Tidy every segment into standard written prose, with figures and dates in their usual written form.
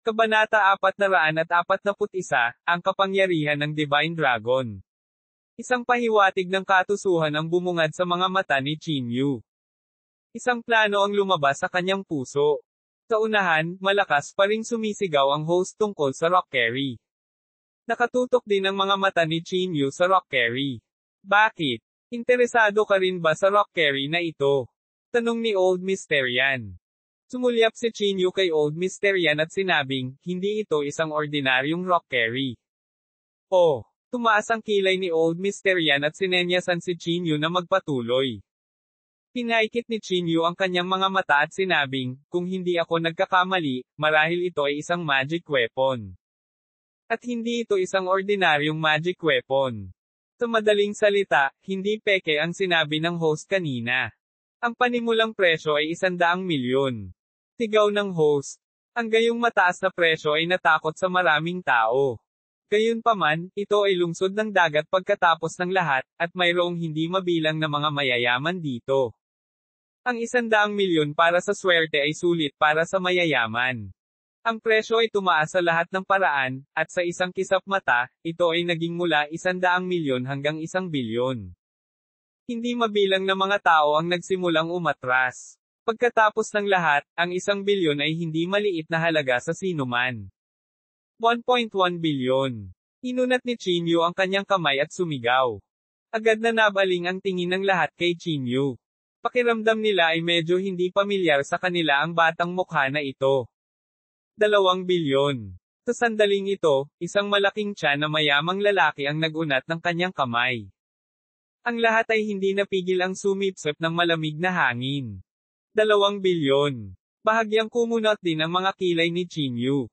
Kabanata 441, ang kapangyarihan ng Divine Dragon. Isang pahiwatig ng katusuhan ang bumungad sa mga mata ni Qin Yu. Isang plano ang lumabas sa kanyang puso. Sa unahan, malakas pa ring sumisigaw ang host tungkol sa Rock Carry. Nakatutok din ang mga mata ni Qin Yu sa Rock Carry. Bakit? Interesado ka rin ba sa Rock Carry na ito? Tanong ni Old Mysterian. Sumulyap si Qin Yu kay Old Mysterian at sinabing, hindi ito isang ordinaryong Rock Carry. Oh, tumaas ang kilay ni Old Mysterian at sinenyasan si Qin Yu na magpatuloy. Pinaikit ni Qin Yu ang kanyang mga mata at sinabing, kung hindi ako nagkakamali, marahil ito ay isang magic weapon. At hindi ito isang ordinaryong magic weapon. Sa madaling salita, hindi peke ang sinabi ng host kanina. Ang panimulang presyo ay 100 milyon. Sigaw ng host. Ang gayong mataas na presyo ay natakot sa maraming tao. Gayunpaman, ito ay lungsod ng dagat pagkatapos ng lahat, at mayroong hindi mabilang na mga mayayaman dito. Ang 100 milyon para sa swerte ay sulit para sa mayayaman. Ang presyo ay tumaas sa lahat ng paraan, at sa isang kisap mata, ito ay naging mula 100 milyon hanggang 1 bilyon. Hindi mabilang na mga tao ang nagsimulang umatras. Pagkatapos ng lahat, ang 1 bilyon ay hindi maliit na halaga sa sinuman. 1.1 bilyon. Inunat ni Qin Yu ang kanyang kamay at sumigaw. Agad na nabaling ang tingin ng lahat kay Qin Yu. Pakiramdam nila ay medyo hindi pamilyar sa kanila ang batang mukha na ito. 2 bilyon. Sa sandaling ito, isang malaking tiyan na mayamang lalaki ang nagunat ng kanyang kamay. Ang lahat ay hindi napigil ang sumipsip ng malamig na hangin. 2 bilyon. Bahagyang kumunot din ang mga kilay ni Qin Yu.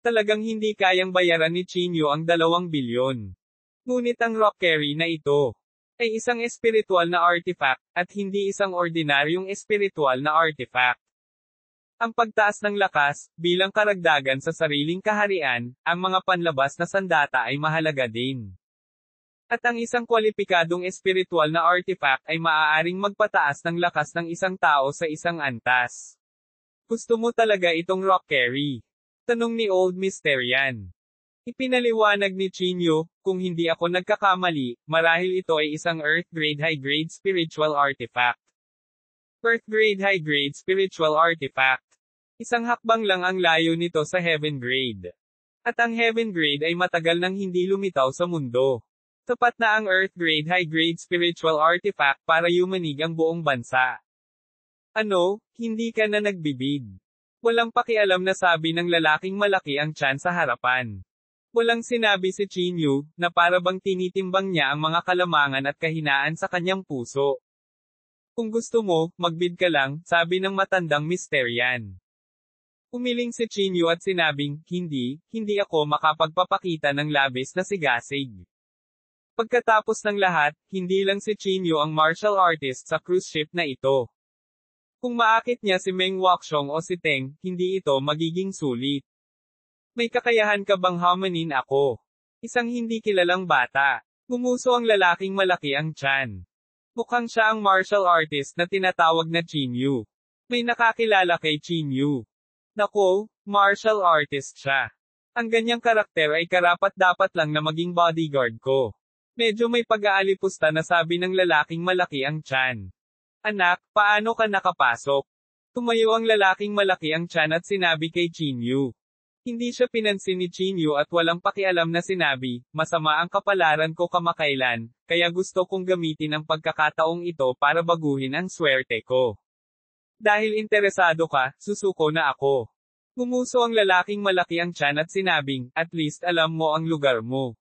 Talagang hindi kayang bayaran ni Qin Yu ang 2 bilyon. Ngunit ang Rock Carry na ito ay isang espiritual na artifact, at hindi isang ordinaryong espiritual na artifact. Ang pagtaas ng lakas, bilang karagdagan sa sariling kaharian, ang mga panlabas na sandata ay mahalaga din. At ang isang kwalipikadong espiritual na artifact ay maaaring magpataas ng lakas ng isang tao sa isang antas. Gusto mo talaga itong Rock Carry? Tanong ni Old Mysterian. Ipinaliwanag ni Qin Yu, kung hindi ako nagkakamali, marahil ito ay isang Earth Grade High Grade Spiritual Artifact. Earth Grade High Grade Spiritual Artifact. Isang hakbang lang ang layo nito sa Heaven Grade. At ang Heaven Grade ay matagal nang hindi lumitaw sa mundo. Sapat na ang Earth Grade High Grade Spiritual Artifact para yumanig ang buong bansa. Ano, hindi ka na nagbibid? Walang pakialam na sabi ng lalaking malaki ang tiyan sa harapan. Walang sinabi si Qin Yu, na para bang tinitimbang niya ang mga kalamangan at kahinaan sa kanyang puso. Kung gusto mo, magbid ka lang, sabi ng matandang Mysterian. Umiling si Qin Yu at sinabing, hindi ako makapagpapakita ng labis na sigasig. Pagkatapos ng lahat, hindi lang si Qin Yu ang martial artist sa cruise ship na ito. Kung maakit niya si Meng Wuxiong o si Teng, hindi ito magiging sulit. May kakayahan ka bang hamanin ako? Isang hindi kilalang bata. Gumuso ang lalaking malaki ang tiyan. Mukhang siya ang martial artist na tinatawag na Qin Yu. May nakakilala kay Qin Yu. Nako, martial artist siya. Ang ganyang karakter ay karapat-dapat lang na maging bodyguard ko. Medyo may pag-aalipusta na sabi ng lalaking malaki ang tiyan. Anak, paano ka nakapasok? Tumayo ang lalaking malaki ang tiyan at sinabi kay Qin Yu. Hindi siya pinansin ni Qin Yu at walang pakialam na sinabi, masama ang kapalaran ko kamakailan, kaya gusto kong gamitin ang pagkakataong ito para baguhin ang swerte ko. Dahil interesado ka, susuko na ako. Gumuso ang lalaking malaki ang tiyan at sinabing, at least alam mo ang lugar mo.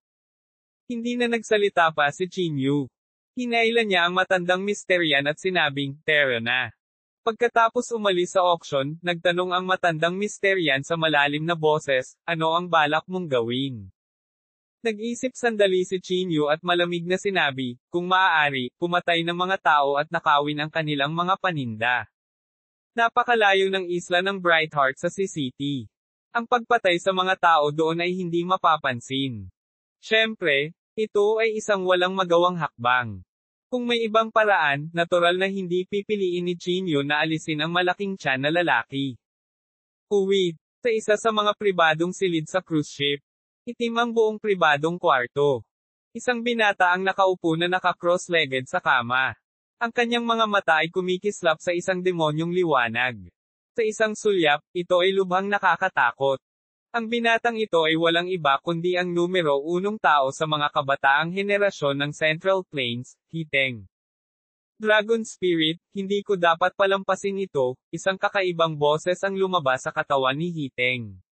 Hindi na nagsalita pa si Qin Yu. Hinailan niya ang matandang Mysterian at sinabing, tara na. Pagkatapos umalis sa auction, nagtanong ang matandang Mysterian sa malalim na boses, ano ang balak mong gawin? Nag-isip sandali si Qin Yu at malamig na sinabi, kung maaari, pumatay ng mga tao at nakawin ang kanilang mga paninda. Napakalayo ng isla ng Bright Heart sa City. Ang pagpatay sa mga tao doon ay hindi mapapansin. Siyempre, ito ay isang walang magawang hakbang. Kung may ibang paraan, natural na hindi pipiliin ni Qin Yu na alisin ang malaking tiyan na lalaki. Uwit, Sa isa sa mga pribadong silid sa cruise ship, itim ang buong pribadong kwarto. Isang binata ang nakaupo na naka-cross-legged sa kama. Ang kanyang mga mata ay kumikislap sa isang demonyong liwanag. Sa isang sulyap, ito ay lubhang nakakatakot. Ang binatang ito ay walang iba kundi ang numero 1 tao sa mga kabataang henerasyon ng Central Plains, Hiteng. Dragon Spirit, hindi ko dapat palampasin ito, isang kakaibang boses ang lumabas sa katawan ni Hiteng.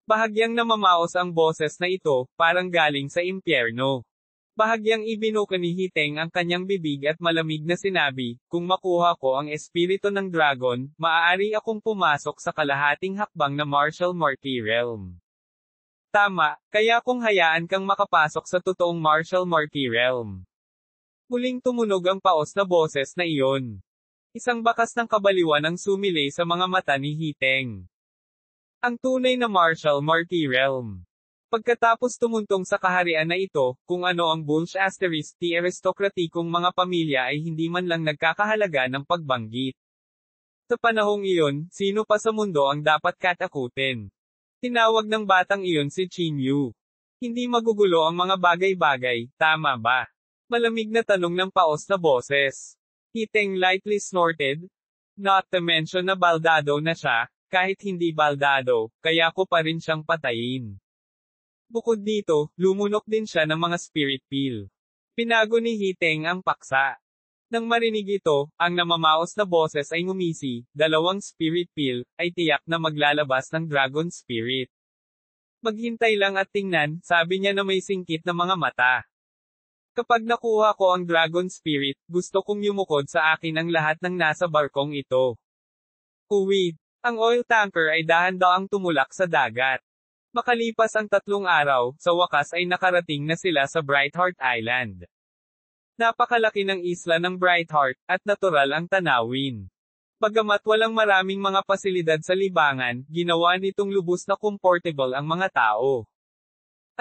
Bahagyang namamaos ang boses na ito, parang galing sa impyerno. Bahagyang ibinuka ni Hiteng ang kanyang bibig at malamig na sinabi, kung makuha ko ang espiritu ng dragon, maaari akong pumasok sa kalahating hakbang na Martial Marquee Realm. Tama, kaya kung hayaan kang makapasok sa totoong Martial Marquee Realm. Muling tumunog ang paos na boses na iyon. Isang bakas ng kabaliwan ang sumilay sa mga mata ni Hiteng. Ang tunay na Martial Marquee Realm. Pagkatapos tumuntong sa kaharian na ito, kung ano ang Bulge Asterisk T aristokratikong mga pamilya ay hindi man lang nagkakahalaga ng pagbanggit. Sa panahong iyon, sino pa sa mundo ang dapat katakutin? Tinawag ng batang iyon si Qin Yu. Hindi magugulo ang mga bagay-bagay, tama ba? Malamig na tanong ng paos na boses. Hiteng lightly snorted. Not to mention na baldado na siya, kahit hindi baldado, kaya ko pa rin siyang patayin. Bukod dito, lumunok din siya ng mga spirit peel. Pinago ni Hiteng ang paksa. Nang marinig ito, ang namamaos na boses ay ngumisi, 2 spirit peel, ay tiyak na maglalabas ng dragon spirit. Maghintay lang at tingnan, sabi niya na may singkit na mga mata. Kapag nakuha ko ang Dragon Spirit, gusto kong yumukod sa akin ang lahat ng nasa barkong ito. Uwi. Ang oil tanker ay dahan-daang tumulak sa dagat. Makalipas ang 3 araw, sa wakas ay nakarating na sila sa Brightheart Island. Napakalaki ng isla ng Brightheart, at natural ang tanawin. Bagamat walang maraming mga pasilidad sa libangan, ginawa nitong lubos na comfortable ang mga tao.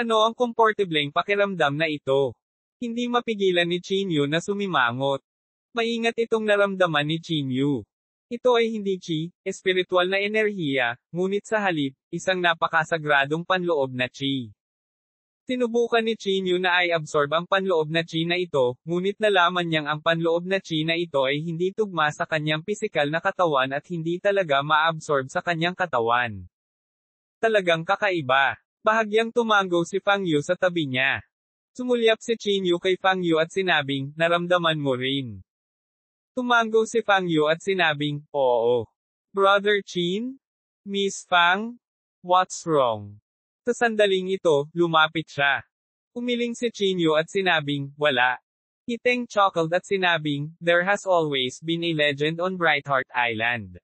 Ano ang komportableng pakiramdam na ito? Hindi mapigilan ni Qin Yu na sumimangot. Maingat itong naramdaman ni Qin Yu. Ito ay hindi chi, espiritual na enerhiya, ngunit sa halip, isang napakasagradong panloob na chi. Sinubukan ni Qin Yu na ay absorb ang panloob na chi na ito, ngunit nalaman niyang ang panloob na chi na ito ay hindi tugma sa kanyang pisikal na katawan at hindi talaga ma-absorb sa kanyang katawan. Talagang kakaiba. Bahagyang tumango si Fang Yu sa tabi niya. Sumulyap si Qin Yu kay Fang Yu at sinabing, naramdaman mo rin. Tumango si Fang Yu at sinabing, oo. Brother Qin? Miss Fang? What's wrong? Sa sandaling ito, lumapit siya. Umiling si Qin Yu at sinabing, wala. Hiteng chuckled at sinabing, there has always been a legend on Brightheart Island.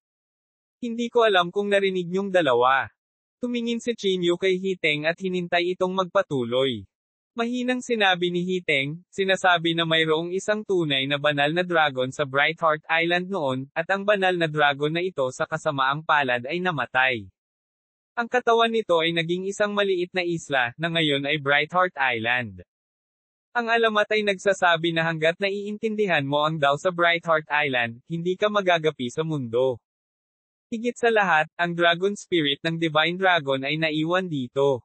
Hindi ko alam kung narinig niyong dalawa. Tumingin si Qin Yu kay Hiteng at hinintay itong magpatuloy. Mahinang sinabi ni Hiteng, sinasabi na mayroong isang tunay na banal na dragon sa Brightheart Island noon, at ang banal na dragon na ito sa kasamaang palad ay namatay. Ang katawan nito ay naging isang maliit na isla, na ngayon ay Brightheart Island. Ang alamat ay nagsasabi na hanggat naiintindihan mo ang daw sa Brightheart Island, hindi ka magagapi sa mundo. Higit sa lahat, ang Dragon Spirit ng Divine Dragon ay naiwan dito.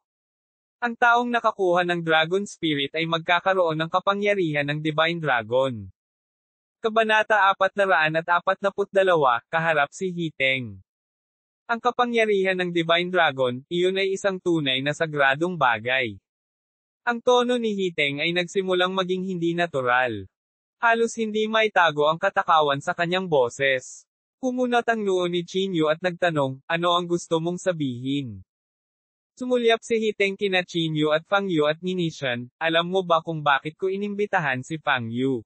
Ang taong nakakuha ng Dragon Spirit ay magkakaroon ng kapangyarihan ng Divine Dragon. Kabanata 442, kaharap si Hiteng. Ang kapangyarihan ng Divine Dragon, iyon ay isang tunay na sagradong bagay. Ang tono ni Hiteng ay nagsimulang maging hindi natural. Halos hindi maitago ang katakawan sa kanyang boses. Kumunat ang noo ni Qin Yu at nagtanong, ano ang gusto mong sabihin? Sumulyap si Hiteng kina Qin Yu at Fang Yu at nginisyan, alam mo ba kung bakit ko inimbitahan si Fang Yu?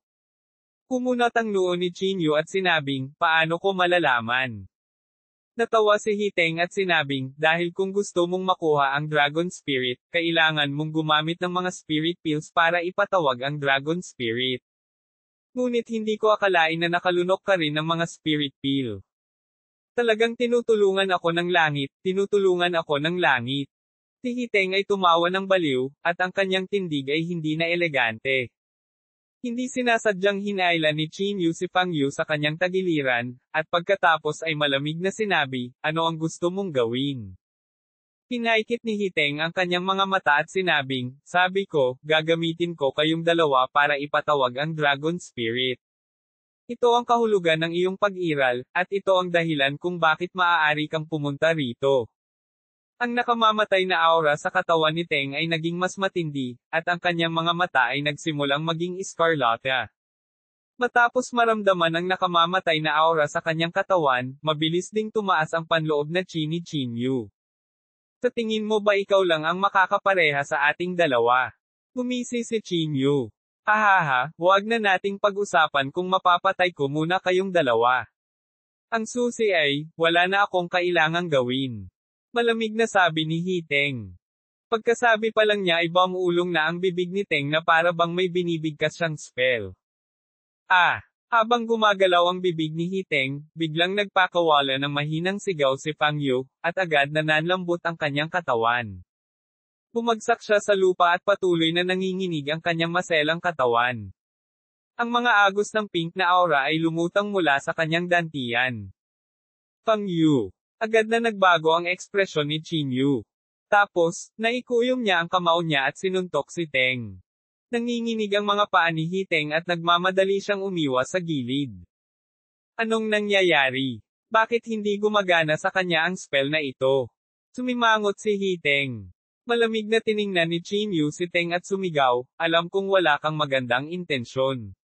Kumunat ang noo ni Qin Yu at sinabing, paano ko malalaman? Natawa si Hiteng at sinabing, dahil kung gusto mong makuha ang Dragon Spirit, kailangan mong gumamit ng mga Spirit Pills para ipatawag ang Dragon Spirit. Ngunit hindi ko akalain na nakalunok ka rin ng mga Spirit Pill. Talagang tinutulungan ako ng langit, tinutulungan ako ng langit. Si Hiteng ay tumawa ng baliw, at ang kanyang tindig ay hindi na elegante. Hindi sinasadyang hinailan ni Qin Yu si Fang Yu sa kanyang tagiliran, at pagkatapos ay malamig na sinabi, ano ang gusto mong gawin? Pinaikit ni Hiteng ang kanyang mga mata at sinabing, sabi ko, gagamitin ko kayong dalawa para ipatawag ang Dragon Spirit. Ito ang kahulugan ng iyong pag-iral, at ito ang dahilan kung bakit maaari kang pumunta rito. Ang nakamamatay na aura sa katawan ni Teng ay naging mas matindi, at ang kanyang mga mata ay nagsimulang maging eskarlata. Matapos maramdaman ang nakamamatay na aura sa kanyang katawan, mabilis ding tumaas ang panloob na chi ni Chinyu. Sa tingin mo ba ikaw lang ang makakapareha sa ating dalawa? Ngumisi si Chinyu. Hahaha, huwag na nating pag-usapan kung mapapatay ko muna kayong dalawa. Ang susi ay, wala na akong kailangang gawin. Malamig na sabi ni Hiteng. Pagkasabi pa lang niya ay bumulong na ang bibig ni Teng na para bang may binibigkas siyang spell. Habang gumagalaw ang bibig ni Hiteng, biglang nagpakawala ng mahinang sigaw si Fang Yu, at agad na nanlambot ang kanyang katawan. Bumagsak siya sa lupa at patuloy na nanginginig ang kanyang maselang katawan. Ang mga agos ng pink na aura ay lumutang mula sa kanyang dantian. Fang Yu. Agad na nagbago ang ekspresyon ni Chinyu. Tapos, naikuyom niya ang kamao niya at sinuntok si Teng. Nanginginig ang mga paa ni Hiteng at nagmamadali siyang umiwas sa gilid. Anong nangyayari? Bakit hindi gumagana sa kanya ang spell na ito? Sumimangot si Hiteng. Malamig na tiningnan ni Chinyu si Teng at sumigaw, alam kong wala kang magandang intensyon.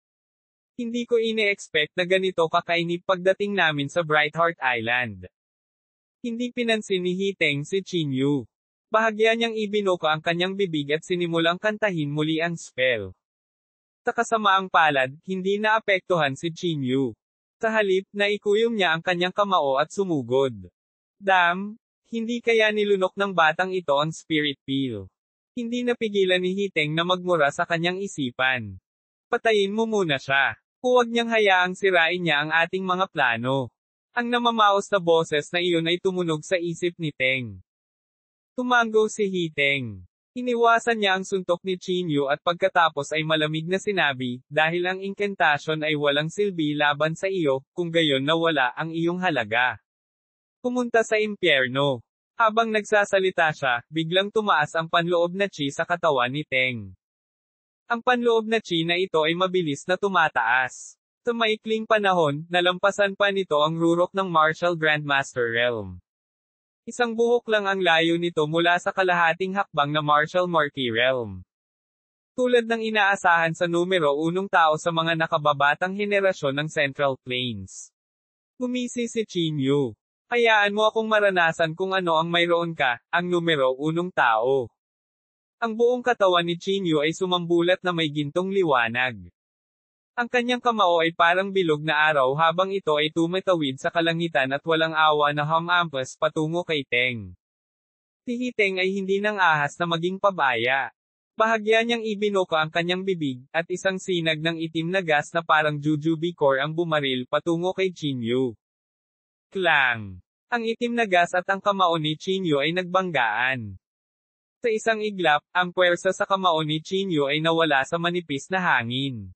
Hindi ko ine-expect na ganito kakainip pagdating namin sa Bright Heart Island. Hindi pinansin ni Hiteng si Chinyu. Bahagya niyang ibinuka ang kanyang bibig at sinimulang kantahin muli ang spell. Sa kasamaang palad, hindi naapektuhan si Chinyu. Sa halip, naikuyom niya ang kanyang kamao at sumugod. Hindi kaya nilunok ng batang ito ang spirit peel. Hindi napigilan ni Hiteng na magmura sa kanyang isipan. Patayin mo muna siya. Huwag niyang hayaang sirain niya ang ating mga plano. Ang namamaos na boses na iyon ay tumunog sa isip ni Teng. Tumango si Hiteng. Iniwasan niya ang suntok ni Chinyu at pagkatapos ay malamig na sinabi, dahil ang incantation ay walang silbi laban sa iyo, kung gayon nawala ang iyong halaga. Pumunta sa impyerno. Habang nagsasalita siya, biglang tumaas ang panloob na chi sa katawan ni Teng. Ang panloob na chi na ito ay mabilis na tumataas. Sa maikling panahon, nalampasan pa nito ang rurok ng Martial Grandmaster Realm. Isang buhok lang ang layo nito mula sa kalahating hakbang na Martial Marquee Realm. Tulad ng inaasahan sa numero 1 tao sa mga nakababatang henerasyon ng Central Plains. Gumisi si Chinyu. Hayaan mo akong maranasan kung ano ang mayroon ka, ang numero 1 tao. Ang buong katawan ni Chinyu ay sumambulat na may gintong liwanag. Ang kanyang kamao ay parang bilog na araw habang ito ay tumatawid sa kalangitan at walang awa na humampas patungo kay Teng. Si Hiteng ay hindi nang ahas na maging pabaya. Bahagya niyang ibinuka ang kanyang bibig, at isang sinag ng itim na gas na parang jujube core ang bumaril patungo kay Chinyu. Klang! Ang itim na gas at ang kamao ni Chinyu ay nagbanggaan. Sa isang iglap, ang puwersa sa kamao ni Chinyu ay nawala sa manipis na hangin.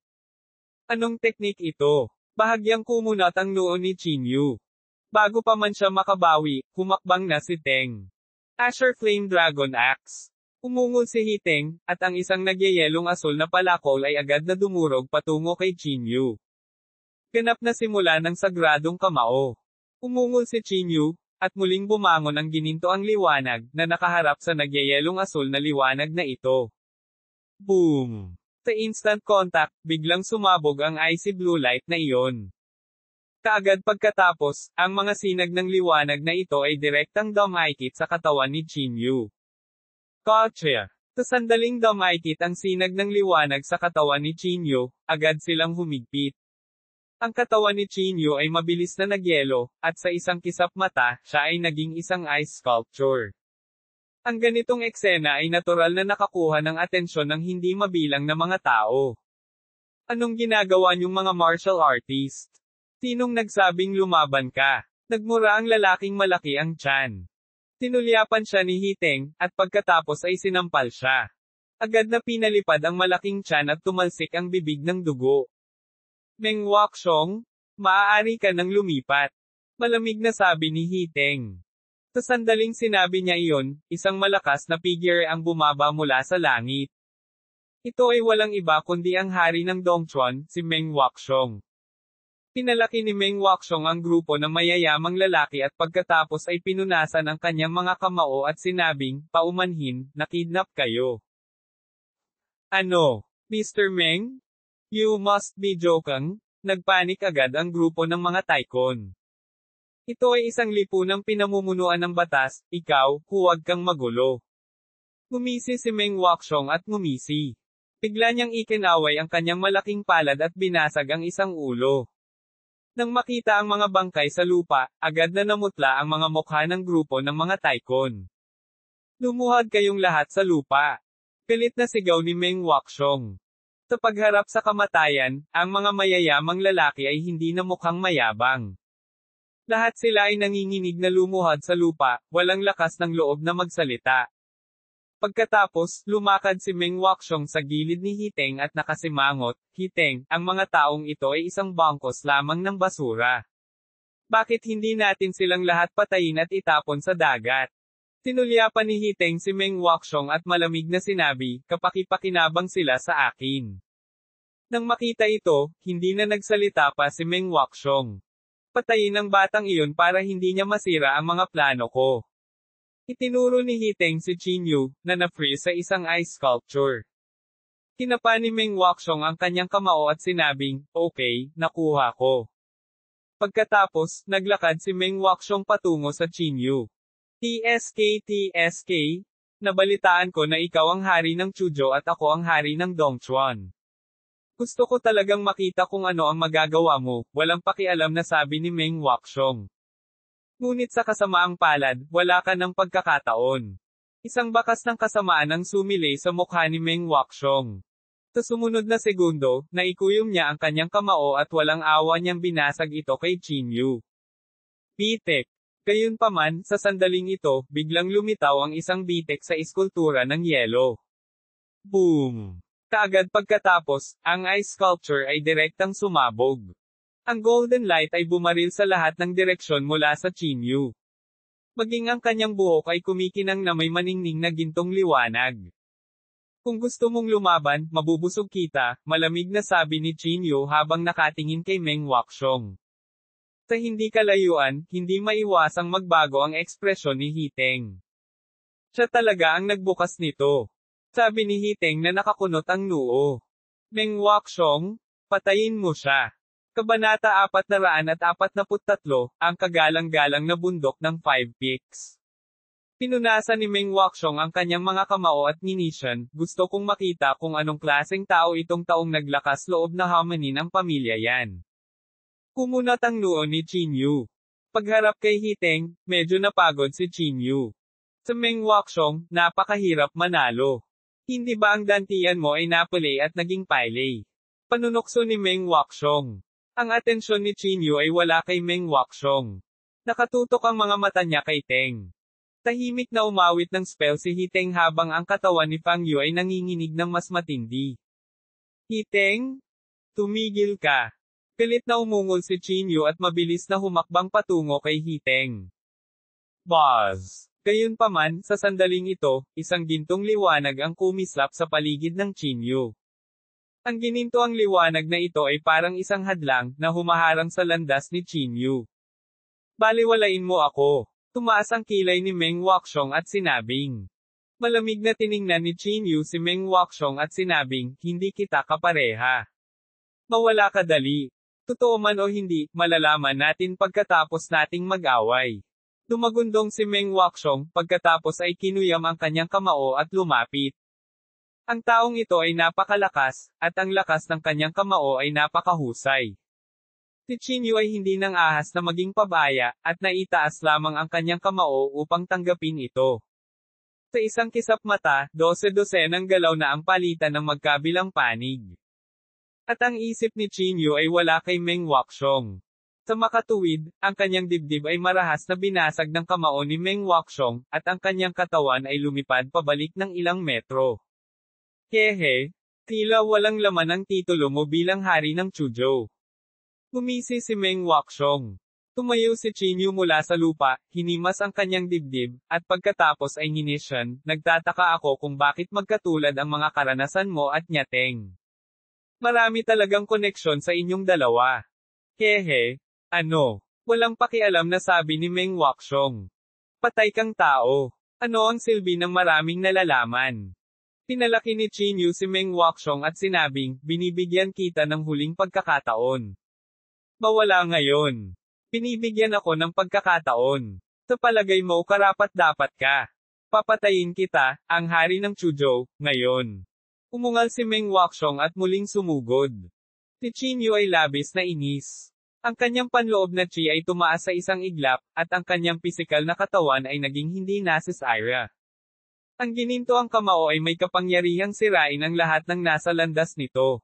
Anong teknik ito? Bahagyang kumunat ang noo ni Chinyu. Bago pa man siya makabawi, humakbang na si Teng. Asher Flame Dragon Axe. Umungol si Hiteng, at ang isang nagyayelong asul na palakol ay agad na dumurog patungo kay Chinyu. Ganap na simula ng sagradong kamao. Umungol si Chinyu, at muling bumangon ang gininto ang liwanag, na nakaharap sa nagyayelong asul na liwanag na ito. Boom! Sa instant contact, biglang sumabog ang icy blue light na iyon. Kaagad pagkatapos, ang mga sinag ng liwanag na ito ay direktang dumaikit sa katawan ni Chinyu. Gotcha! Sa sandaling dumaikit ang sinag ng liwanag sa katawan ni Chinyu, agad silang humigpit. Ang katawan ni Chinyu ay mabilis na nagyelo, at sa isang kisap mata, siya ay naging isang ice sculpture. Ang ganitong eksena ay natural na nakakuha ng atensyon ng hindi mabilang na mga tao. Anong ginagawa niyong mga martial artist? Sinong nagsabing lumaban ka? Nagmura ang lalaking malaki ang tiyan. Tinulyapan siya ni Hiteng, at pagkatapos ay sinampal siya. Agad na pinalipad ang malaking tiyan at tumalsik ang bibig ng dugo. Meng Wakshong, maaari ka nang lumipat. Malamig na sabi ni Hiteng. Sa sandaling sinabi niya iyon, isang malakas na figure ang bumaba mula sa langit. Ito ay walang iba kundi ang hari ng Dongchuan, si Meng Wuxiong. Pinalaki ni Meng Wuxiong ang grupo ng mayayamang lalaki at pagkatapos ay pinunasan ang kanyang mga kamao at sinabing, paumanhin, nakidnap kayo. Ano? Mr. Meng? You must be joking? Nagpanik agad ang grupo ng mga Taikon. Ito ay isang lipunang pinamumunuan ng batas, ikaw, huwag kang magulo. Ngumisi si Meng Wuxiong at ngumisi. Bigla niyang ikinaway ang kanyang malaking palad at binasag ang isang ulo. Nang makita ang mga bangkay sa lupa, agad na namutla ang mga mukha ng grupo ng mga Taikon. Lumuhad kayong lahat sa lupa. Galit na sigaw ni Meng Wuxiong. Sa pagharap sa kamatayan, ang mga mayayamang lalaki ay hindi na mukhang mayabang. Lahat sila ay nanginginig na lumuhad sa lupa, walang lakas ng loob na magsalita. Pagkatapos, lumakad si Meng Wuxiong sa gilid ni Hiteng at nakasimangot, Hiteng, ang mga taong ito ay isang bangkos lamang ng basura. Bakit hindi natin silang lahat patayin at itapon sa dagat? Tinulyapan ni Hiteng si Meng Wuxiong at malamig na sinabi, kapakipakinabang sila sa akin. Nang makita ito, hindi na nagsalita pa si Meng Wuxiong. Patayin ang batang iyon para hindi niya masira ang mga plano ko. Itinuro ni Hiteng si Qinyu, na na-freeze sa isang ice sculpture. Tinapa ni Meng Wuxiong ang kanyang kamao at sinabing, okay, nakuha ko. Pagkatapos, naglakad si Meng Wuxiong patungo sa Qinyu. TSK, nabalitaan ko na ikaw ang hari ng Chuzhou at ako ang hari ng Dongchuan. Gusto ko talagang makita kung ano ang magagawa mo, walang pakialam na sabi ni Meng Wuxiong. Ngunit sa kasamaang palad, wala ka ng pagkakataon. Isang bakas ng kasamaan ang sumilay sa mukha ni Meng Wuxiong. Sa sumunod na segundo, naikuyom niya ang kanyang kamao at walang awa niyang binasag ito kay Qinyu. Bitek. Gayunpaman, sa sandaling ito, biglang lumitaw ang isang bitek sa iskultura ng yelo. Boom! Kaagad pagkatapos, ang ice sculpture ay direktang sumabog. Ang golden light ay bumaril sa lahat ng direksyon mula sa Qinyu. Maging ang kanyang buhok ay kumikinang na may maningning na gintong liwanag. Kung gusto mong lumaban, mabubusog kita, malamig na sabi ni Qinyu habang nakatingin kay Meng Wuxiong. Sa hindi kalayuan, hindi maiwasang magbago ang ekspresyon ni Hiteng. Siya talaga ang nagbukas nito. Sabi ni Hiteng na nakakunot ang noo. Meng Wuxiong, patayin mo siya. Kabanata 443, ang kagalang-galang na bundok ng 5 Peaks. Pinunasan ni Meng Wuxiong ang kanyang mga kamao at nginisyan, gusto kong makita kung anong klaseng tao itong taong naglakas loob na hamanin ang pamilya yan. Kumunat ang noo ni Qinyu. Pagharap kay Hiteng, medyo napagod si Qinyu. Sa Meng Wuxiong, napakahirap manalo. Hindi ba ang dantian mo ay napulay at naging pailay? Panunokso ni Meng Wuxiong. Ang atensyon ni Qinyu ay wala kay Meng Wuxiong. Nakatutok ang mga mata niya kay Teng. Tahimik na umawit ng spell si Hiteng habang ang katawan ni Fang Yu ay nanginginig ng mas matindi. Hiteng? Tumigil ka. Galit na umungol si Qinyu at mabilis na humakbang patungo kay Hiteng. Buzz! Gayunpaman, sa sandaling ito, isang gintong liwanag ang kumislap sa paligid ng Qinyu. Ang ginintoang liwanag na ito ay parang isang hadlang na humaharang sa landas ni Qinyu. Baliwalain mo ako. Tumaas ang kilay ni Meng Wuxiong at sinabing. Malamig na tiningnan ni Qinyu si Meng Wuxiong at sinabing, hindi kita kapareha. Mawala ka dali. Totoo man o hindi, malalaman natin pagkatapos nating mag-away. Dumagundong si Meng Wuxiong, pagkatapos ay kinuyam ang kanyang kamao at lumapit. Ang taong ito ay napakalakas, at ang lakas ng kanyang kamao ay napakahusay. Si Qinyu ay hindi nang ahas na maging pabaya, at naitaas lamang ang kanyang kamao upang tanggapin ito. Sa isang kisap mata, 12-12 galaw na ang palitan ng magkabilang panig. At ang isip ni Qinyu ay wala kay Meng Wuxiong. Sa makatuwid, ang kanyang dibdib ay marahas na binasag ng kamao ni Meng Wuxiong, at ang kanyang katawan ay lumipad pabalik ng ilang metro. Hehe, tila walang laman ang titulo mo bilang hari ng Chuzhou. Gumisi si Meng Wuxiong. Tumayo si Chinyu mula sa lupa, hinimas ang kanyang dibdib, at pagkatapos ay nginisyan, nagtataka ako kung bakit magkatulad ang mga karanasan mo at Nyateng. Marami talagang koneksyon sa inyong dalawa. Hehe, ano? Walang pakialam na sabi ni Meng Wuxiong. Patay kang tao. Ano ang silbi ng maraming nalalaman? Pinalaki ni Chinyu si Meng Wuxiong at sinabing, binibigyan kita ng huling pagkakataon. Mawala ngayon. Binibigyan ako ng pagkakataon. Sa palagay mo karapat-dapat ka. Papatayin kita, ang hari ng Chuzhou, ngayon. Umungal si Meng Wuxiong at muling sumugod. Si Chinyu ay labis na inis. Ang kanyang panloob na chi ay tumaas sa isang iglap, at ang kanyang pisikal na katawan ay naging hindi nasisira. Ang gininto ang kamao ay may kapangyarihang sirain ang lahat ng nasa landas nito.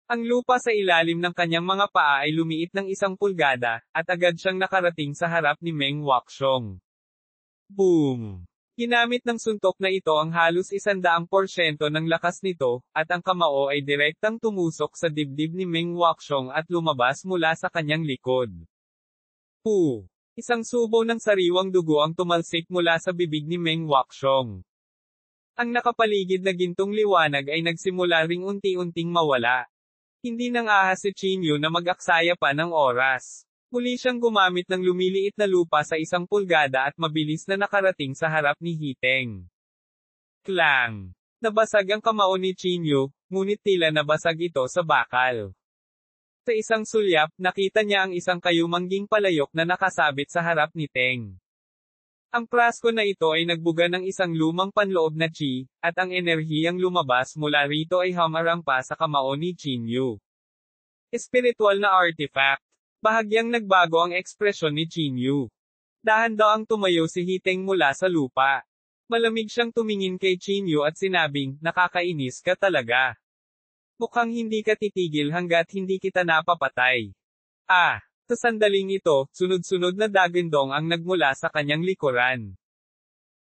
Ang lupa sa ilalim ng kanyang mga paa ay lumiit ng 1 pulgada, at agad siyang nakarating sa harap ni Meng Wuxiong. Boom! Ginamit ng suntok na ito ang halos 100% ng lakas nito, at ang kamao ay direktang tumusok sa dibdib ni Meng Wuxiong at lumabas mula sa kanyang likod. Puh! Isang subo ng sariwang dugo ang tumalsik mula sa bibig ni Meng Wuxiong. Ang nakapaligid na gintong liwanag ay nagsimula ring unti-unting mawala. Hindi nang ahas si Chinyu na mag-aksaya pa ng oras. Muli siyang gumamit ng lumiliit na lupa sa 1 pulgada at mabilis na nakarating sa harap ni Hiteng. Klang! Nabasag ang kamao ni Chinyu, ngunit tila nabasag ito sa bakal. Sa isang sulyap, nakita niya ang isang kayumangging palayok na nakasabit sa harap ni Teng. Ang prasko na ito ay nagbuga ng isang lumang panloob na chi, at ang enerhiyang lumabas mula rito ay hamarang pa sa kamao ni Chinyu. Espiritual na artifact. Bahagyang nagbago ang ekspresyon ni Chinyu. Dahan-dahang tumayo si Hiteng mula sa lupa. Malamig siyang tumingin kay Chinyu at sinabing, nakakainis ka talaga. Mukhang hindi ka titigil hanggat hindi kita napapatay. Sa sandaling ito, sunod-sunod na dagandong ang nagmula sa kanyang likuran.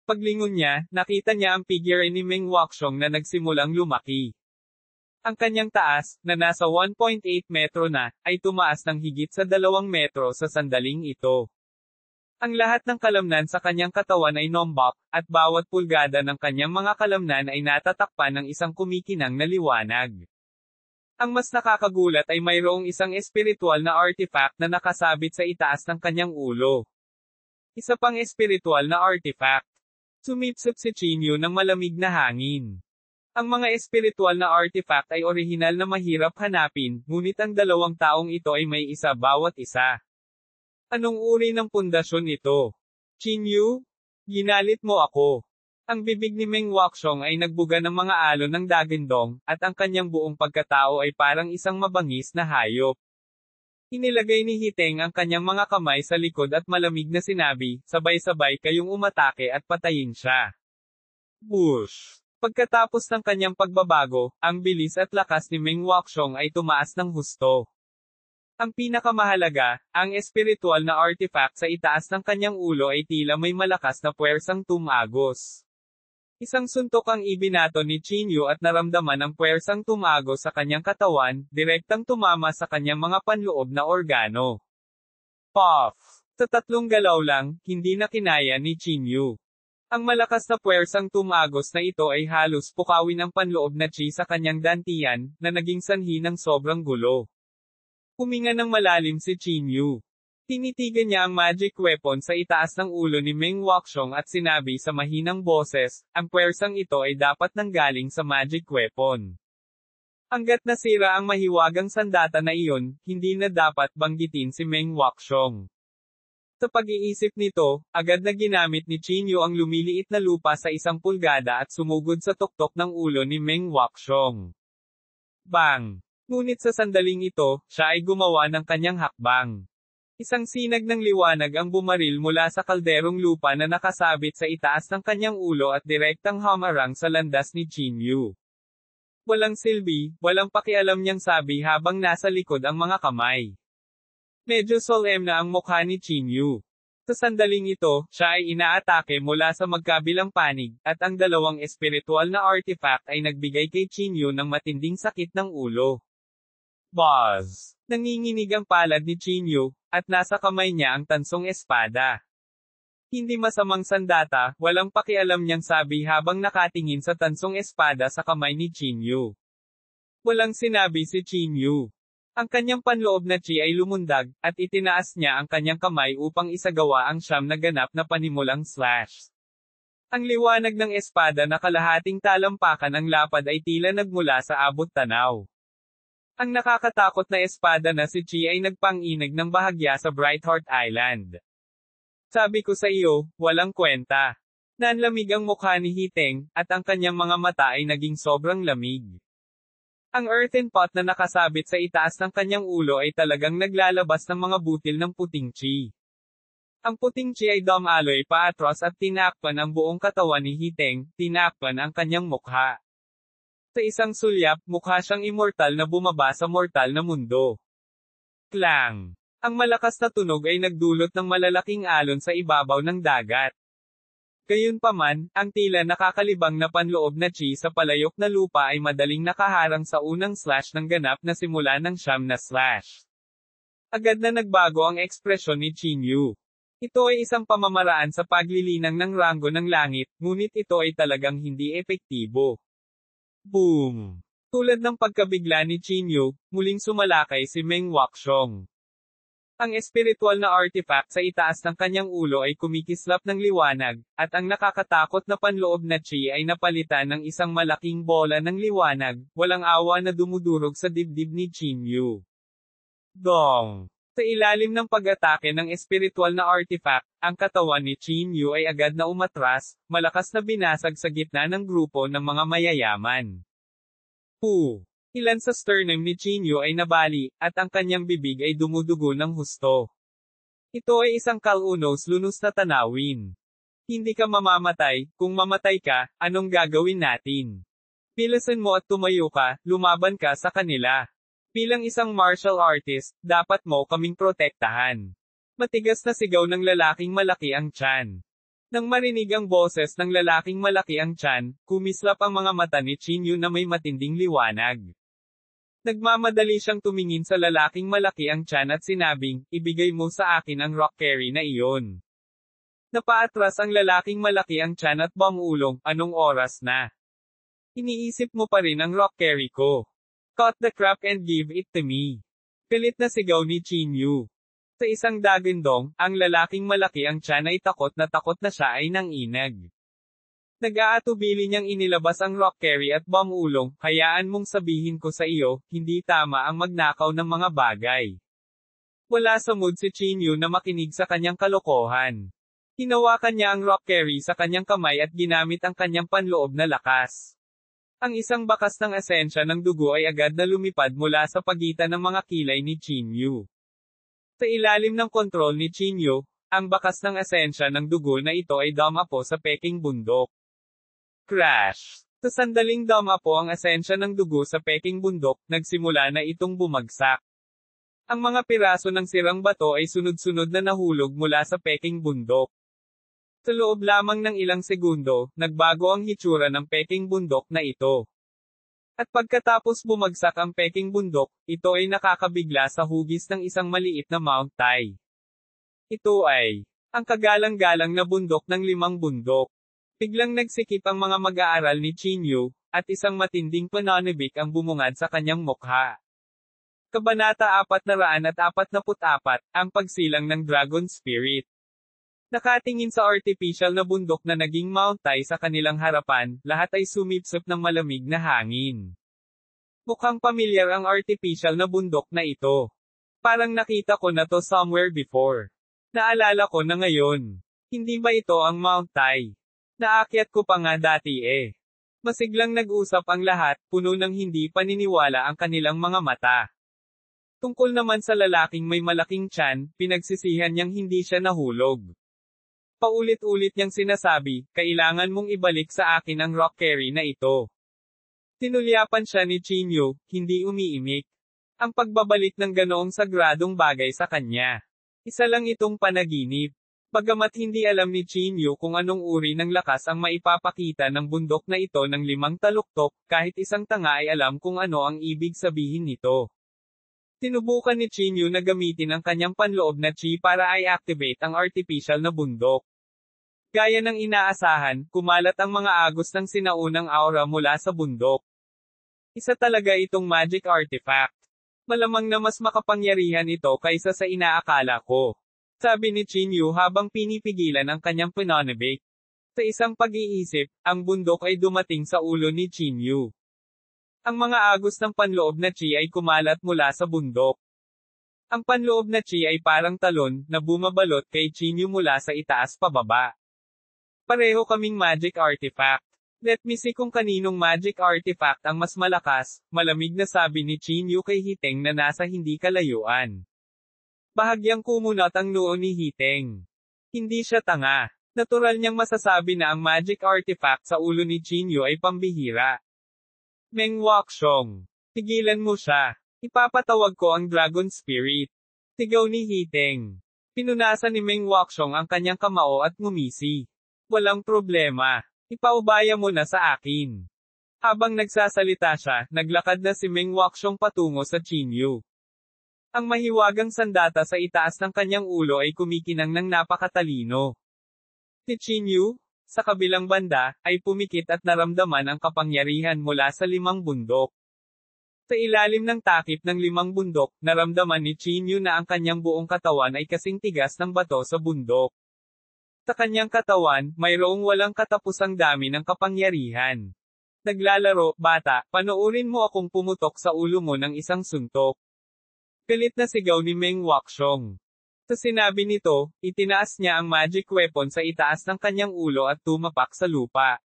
Paglingon niya, nakita niya ang figure ni Meng Wuxiong na nagsimulang lumaki. Ang kanyang taas, na nasa 1.8 metro na, ay tumaas ng higit sa 2 metro sa sandaling ito. Ang lahat ng kalamnan sa kanyang katawan ay nombak, at bawat pulgada ng kanyang mga kalamnan ay natatakpan ng isang kumikinang na liwanag. Ang mas nakakagulat ay mayroong isang espiritual na artifact na nakasabit sa itaas ng kanyang ulo. Isa pang espiritual na artifact. Sumipsip si Chinyu ng malamig na hangin. Ang mga espiritual na artifact ay orihinal na mahirap hanapin, ngunit ang 2 taong ito ay may isa bawat isa. Anong uri ng pundasyon ito? Chinyu? Ginalit mo ako. Ang bibig ni Meng Wuxiong ay nagbuga ng mga alon ng dagandong, at ang kanyang buong pagkatao ay parang isang mabangis na hayop. Inilagay ni Hiteng ang kanyang mga kamay sa likod at malamig na sinabi, sabay-sabay kayong umatake at patayin siya. Whoosh! Pagkatapos ng kanyang pagbabago, ang bilis at lakas ni Meng Wuxiong ay tumaas ng husto. Ang pinakamahalaga, ang espiritual na artifact sa itaas ng kanyang ulo ay tila may malakas na puwersang tumagos. Isang suntok ang ibinato ni Chinyu at naramdaman ang puwersang tumagos sa kanyang katawan, direktang tumama sa kanyang mga panloob na organo. Puff! Sa 3 galaw lang, hindi na kinaya ni Chinyu. Ang malakas na puwersang tumagos na ito ay halos pukawin ang panloob na chi sa kanyang dantian, na naging sanhi ng sobrang gulo. Huminga ng malalim si Chinyu. Tinitigan niya ang magic weapon sa itaas ng ulo ni Meng Wuxiong at sinabi sa mahinang boses, ang puwersang ito ay dapat nanggaling sa magic weapon. Hanggat nasira ang mahiwagang sandata na iyon, hindi na dapat banggitin si Meng Wuxiong. Sa pag-iisip nito, agad na ginamit ni Chinyu ang lumiliit na lupa sa 1 pulgada at sumugod sa tuktok ng ulo ni Meng Wuxiong. Bang! Ngunit sa sandaling ito, siya ay gumawa ng kanyang hakbang. Isang sinag ng liwanag ang bumaril mula sa kalderong lupa na nakasabit sa itaas ng kanyang ulo at direktang hamarang sa landas ni Chinyu. Walang silbi, walang pakialam niyang sabi habang nasa likod ang mga kamay. Medyo solemn na ang mukha ni Chinyu. Sa sandaling ito, siya ay inaatake mula sa magkabilang panig, at ang 2 espiritual na artifact ay nagbigay kay Chinyu ng matinding sakit ng ulo. Buzz! Nanginginig ang palad ni Chinyu, at nasa kamay niya ang tansong espada. Hindi masamang sandata, walang pakialam niyang sabi habang nakatingin sa tansong espada sa kamay ni Chinyu. Walang sinabi si Chinyu. Ang kanyang panloob na chi ay lumundag, at itinaas niya ang kanyang kamay upang isagawa ang siyam na ganap na panimulang slash. Ang liwanag ng espada na kalahating talampakan ang lapad ay tila nagmula sa abot tanaw. Ang nakakatakot na espada na si Chi ay nagpanginig ng bahagya sa Brightheart Island. Sabi ko sa iyo, walang kwenta. Nanlamig ang mukha ni Hiteng, at ang kanyang mga mata ay naging sobrang lamig. Ang earthen pot na nakasabit sa itaas ng kanyang ulo ay talagang naglalabas ng mga butil ng puting chi. Ang puting chi ay dumaloy paatros at tinakpan ang buong katawan ni Hiteng, tinakpan ang kanyang mukha. Sa isang sulyap, mukha siyang immortal na bumaba sa mortal na mundo. Klang! Ang malakas na tunog ay nagdulot ng malalaking alon sa ibabaw ng dagat. Gayunpaman, ang tila nakakalibang na panloob na chi sa palayok na lupa ay madaling nakaharang sa unang slash ng ganap na simula ng siyam na slash. Agad na nagbago ang ekspresyon ni Chinyu. Ito ay isang pamamaraan sa paglilinang ng ranggo ng langit, ngunit ito ay talagang hindi epektibo. Boom! Tulad ng pagkabigla ni Chinyu, muling sumalakay si Meng Wuxiong. Ang espiritual na artifact sa itaas ng kanyang ulo ay kumikislap ng liwanag, at ang nakakatakot na panloob na chi ay napalitan ng isang malaking bola ng liwanag, walang awa na dumudurog sa dibdib ni Chinyu. Dong! Sa ilalim ng pag-atake ng espiritual na artifact, ang katawan ni Chinyu ay agad na umatras, malakas na binasag sa gitna ng grupo ng mga mayayaman. Ilan sa sternum ni Chinyu ay nabali, at ang kanyang bibig ay dumudugo ng husto. Ito ay isang kalunos lunos na tanawin. Hindi ka mamamatay, kung mamatay ka, anong gagawin natin? Bilisan mo at tumayo ka, lumaban ka sa kanila. Bilang isang martial artist, dapat mo kaming protektahan. Matigas na sigaw ng lalaking malaki ang tiyan. Nang marinig ang boses ng lalaking malaki ang tiyan, kumislap ang mga mata ni Chinyu na may matinding liwanag. Nagmamadali siyang tumingin sa lalaking malaki ang tiyan at sinabing, ibigay mo sa akin ang rock carry na iyon. Napaatras ang lalaking malaki ang tiyan at bumulong, anong oras na? Iniisip mo pa rin ang rock carry ko. Cut the crap and give it to me. Pilit na sigaw ni Chinyu. Sa isang dagandong, ang lalaking malaki ang tiyan ay takot na siya ay nanginag. Nag-aatubili niyang inilabas ang rock carry at bumulong, hayaan mong sabihin ko sa iyo, hindi tama ang magnakaw ng mga bagay. Wala sa mood si Chinyu na makinig sa kanyang kalokohan. Hinawakan niya ang rock carry sa kanyang kamay at ginamit ang kanyang panloob na lakas. Ang isang bakas ng esensya ng dugo ay agad na lumipad mula sa pagitan ng mga kilay ni Chinyu. Sa ilalim ng kontrol ni Chinyu, ang bakas ng esensya ng dugo na ito ay dumapo sa peking bundok. Crash! Sa sandaling dumapo ang esensya ng dugo sa peking bundok, nagsimula na itong bumagsak. Ang mga piraso ng sirang bato ay sunod-sunod na nahulog mula sa peking bundok. Sa loob lamang ng ilang segundo, nagbago ang hitsura ng peking bundok na ito. At pagkatapos bumagsak ang peking bundok, ito ay nakakabigla sa hugis ng isang maliit na Mount Tai. Ito ay ang kagalang-galang na bundok ng 5 bundok. Biglang nagsikip ang mga mag-aaral ni Chinyu, at isang matinding pananibik ang bumungad sa kanyang mukha. Kabanata 444, ang pagsilang ng Dragon Spirit. Nakatingin sa artificial na bundok na naging Mount Tai sa kanilang harapan, lahat ay sumipsip ng malamig na hangin. Mukhang pamilyar ang artificial na bundok na ito. Parang nakita ko na to somewhere before. Naalala ko na ngayon. Hindi ba ito ang Mount Tai? Naakyat ko pa nga dati eh. Masiglang nag-usap ang lahat, puno ng hindi paniniwala ang kanilang mga mata. Tungkol naman sa lalaking may malaking tiyan, pinagsisihan niyang hindi siya nahulog. Paulit-ulit niyang sinasabi, kailangan mong ibalik sa akin ang rock carry na ito. Tinulyapan siya ni Chinyu, hindi umiimik. Ang pagbabalik ng ganoong sagradong bagay sa kanya. Isa lang itong panaginip. Bagamat hindi alam ni Chinyu kung anong uri ng lakas ang maipapakita ng bundok na ito ng 5 taluktok, kahit isang tanga ay alam kung ano ang ibig sabihin nito. Sinubukan ni Chinyu na gamitin ang kanyang panloob na chi para i-activate ang artificial na bundok. Gaya ng inaasahan, kumalat ang mga agos ng sinaunang aura mula sa bundok. Isa talaga itong magic artifact. Malamang na mas makapangyarihan ito kaysa sa inaakala ko. Sabi ni Chinyu habang pinipigilan ang kanyang pananabik. Sa isang pag-iisip, ang bundok ay dumating sa ulo ni Chinyu. Ang mga agos ng panloob na chi ay kumalat mula sa bundok. Ang panloob na chi ay parang talon na bumabalot kay Chinyu mula sa itaas pababa. Pareho kaming magic artifact. Let me see kung kaninong magic artifact ang mas malakas, malamig na sabi ni Chinyu kay Hiteng na nasa hindi kalayuan. Bahagyang kumunot ang noo ni Hiteng. Hindi siya tanga. Natural niyang masasabi na ang magic artifact sa ulo ni Chinyu ay pambihira. Meng Wuxiong. Tigilan mo siya. Ipapatawag ko ang Dragon Spirit. Sigaw ni Hiteng. Pinunasan ni Meng Wuxiong ang kanyang kamao at ngumisi. Walang problema. Ipaubaya mo na sa akin. Habang nagsasalita siya, naglakad na si Meng Wuxiong patungo sa Chinyu. Ang mahiwagang sandata sa itaas ng kanyang ulo ay kumikinang ng napakatalino. Si Chinyu, sa kabilang banda, ay pumikit at naramdaman ang kapangyarihan mula sa 5 bundok. Sa ilalim ng takip ng 5 bundok, naramdaman ni Chinyu na ang kanyang buong katawan ay kasing tigas ng bato sa bundok. Sa kanyang katawan, mayroong walang katapusang dami ng kapangyarihan. Naglalaro, bata, panoorin mo akong pumutok sa ulo mo ng isang suntok. Galit na sigaw ni Meng Wuxiong. Sa sinabi nito, itinaas niya ang magic weapon sa itaas ng kanyang ulo at tumapak sa lupa.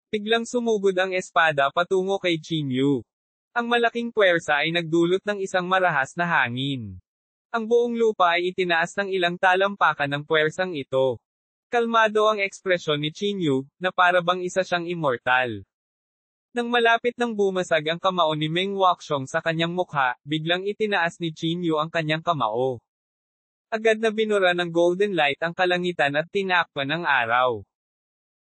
Biglang sumugod ang espada patungo kay Chinyu. Ang malaking puwersa ay nagdulot ng isang marahas na hangin. Ang buong lupa ay itinaas ng ilang talampakan ng puwersang ito. Kalmado ang ekspresyon ni Chinyu, na para bang isa siyang immortal. Nang malapit nang bumasag ang kamao ni Meng Wuxiong sa kanyang mukha, biglang itinaas ni Chinyu ang kanyang kamao. Agad na binura ng golden light ang kalangitan at tinakpan ang araw.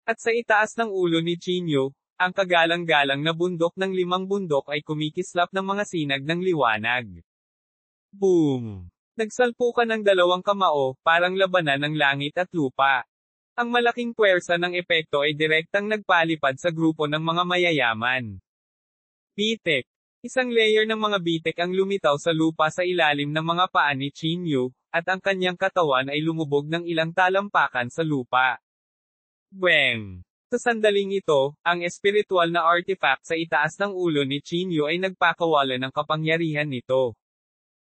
At sa itaas ng ulo ni Chinyu, ang kagalang-galang na bundok ng 5 bundok ay kumikislap ng mga sinag ng liwanag. Boom! Nagsalpukan ng 2 kamao, parang labanan ng langit at lupa. Ang malaking puwersa ng epekto ay direktang nagpalipad sa grupo ng mga mayayaman. Bitek. Isang layer ng mga bitek ang lumitaw sa lupa sa ilalim ng mga paa ni Chinyu, at ang kanyang katawan ay lumubog ng ilang talampakan sa lupa. Bweng! Sa sandaling ito, ang espiritual na artifact sa itaas ng ulo ni Chinyu ay nagpakawala ng kapangyarihan nito.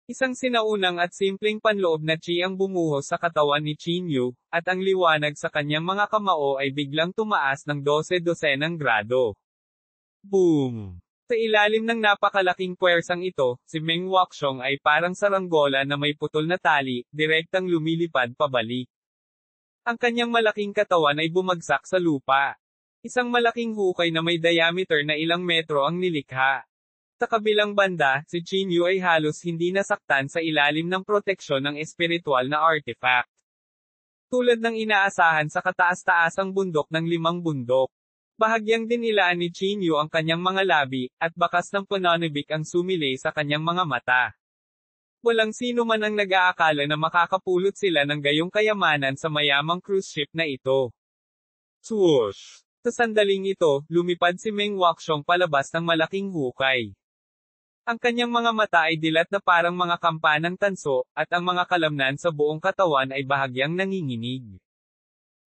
Isang sinaunang at simpleng panloob na chi ang bumuhos sa katawan ni Chinyu, at ang liwanag sa kanyang mga kamao ay biglang tumaas ng 12 grado. Boom! Sa ilalim ng napakalaking puwersang ito, si Meng Wuxiong ay parang saranggola na may putol na tali, direktang lumilipad pabalik. Ang kanyang malaking katawan ay bumagsak sa lupa. Isang malaking hukay na may diameter na ilang metro ang nilikha. Sa kabilang banda, si Chinyu ay halos hindi nasaktan sa ilalim ng proteksyon ng espiritual na artifact. Tulad ng inaasahan sa kataas-taasang bundok ng 5 bundok. Bahagyang dinilaan ni Chinyu ang kanyang mga labi, at bakas ng pananabik ang sumilay sa kanyang mga mata. Walang sino man ang nag-aakala na makakapulot sila ng gayong kayamanan sa mayamang cruise ship na ito. Swoosh! Sa sandaling ito, lumipad si Meng Wuxiong palabas ng malaking hukay. Ang kanyang mga mata ay dilat na parang mga kampanang tanso, at ang mga kalamnan sa buong katawan ay bahagyang nanginginig.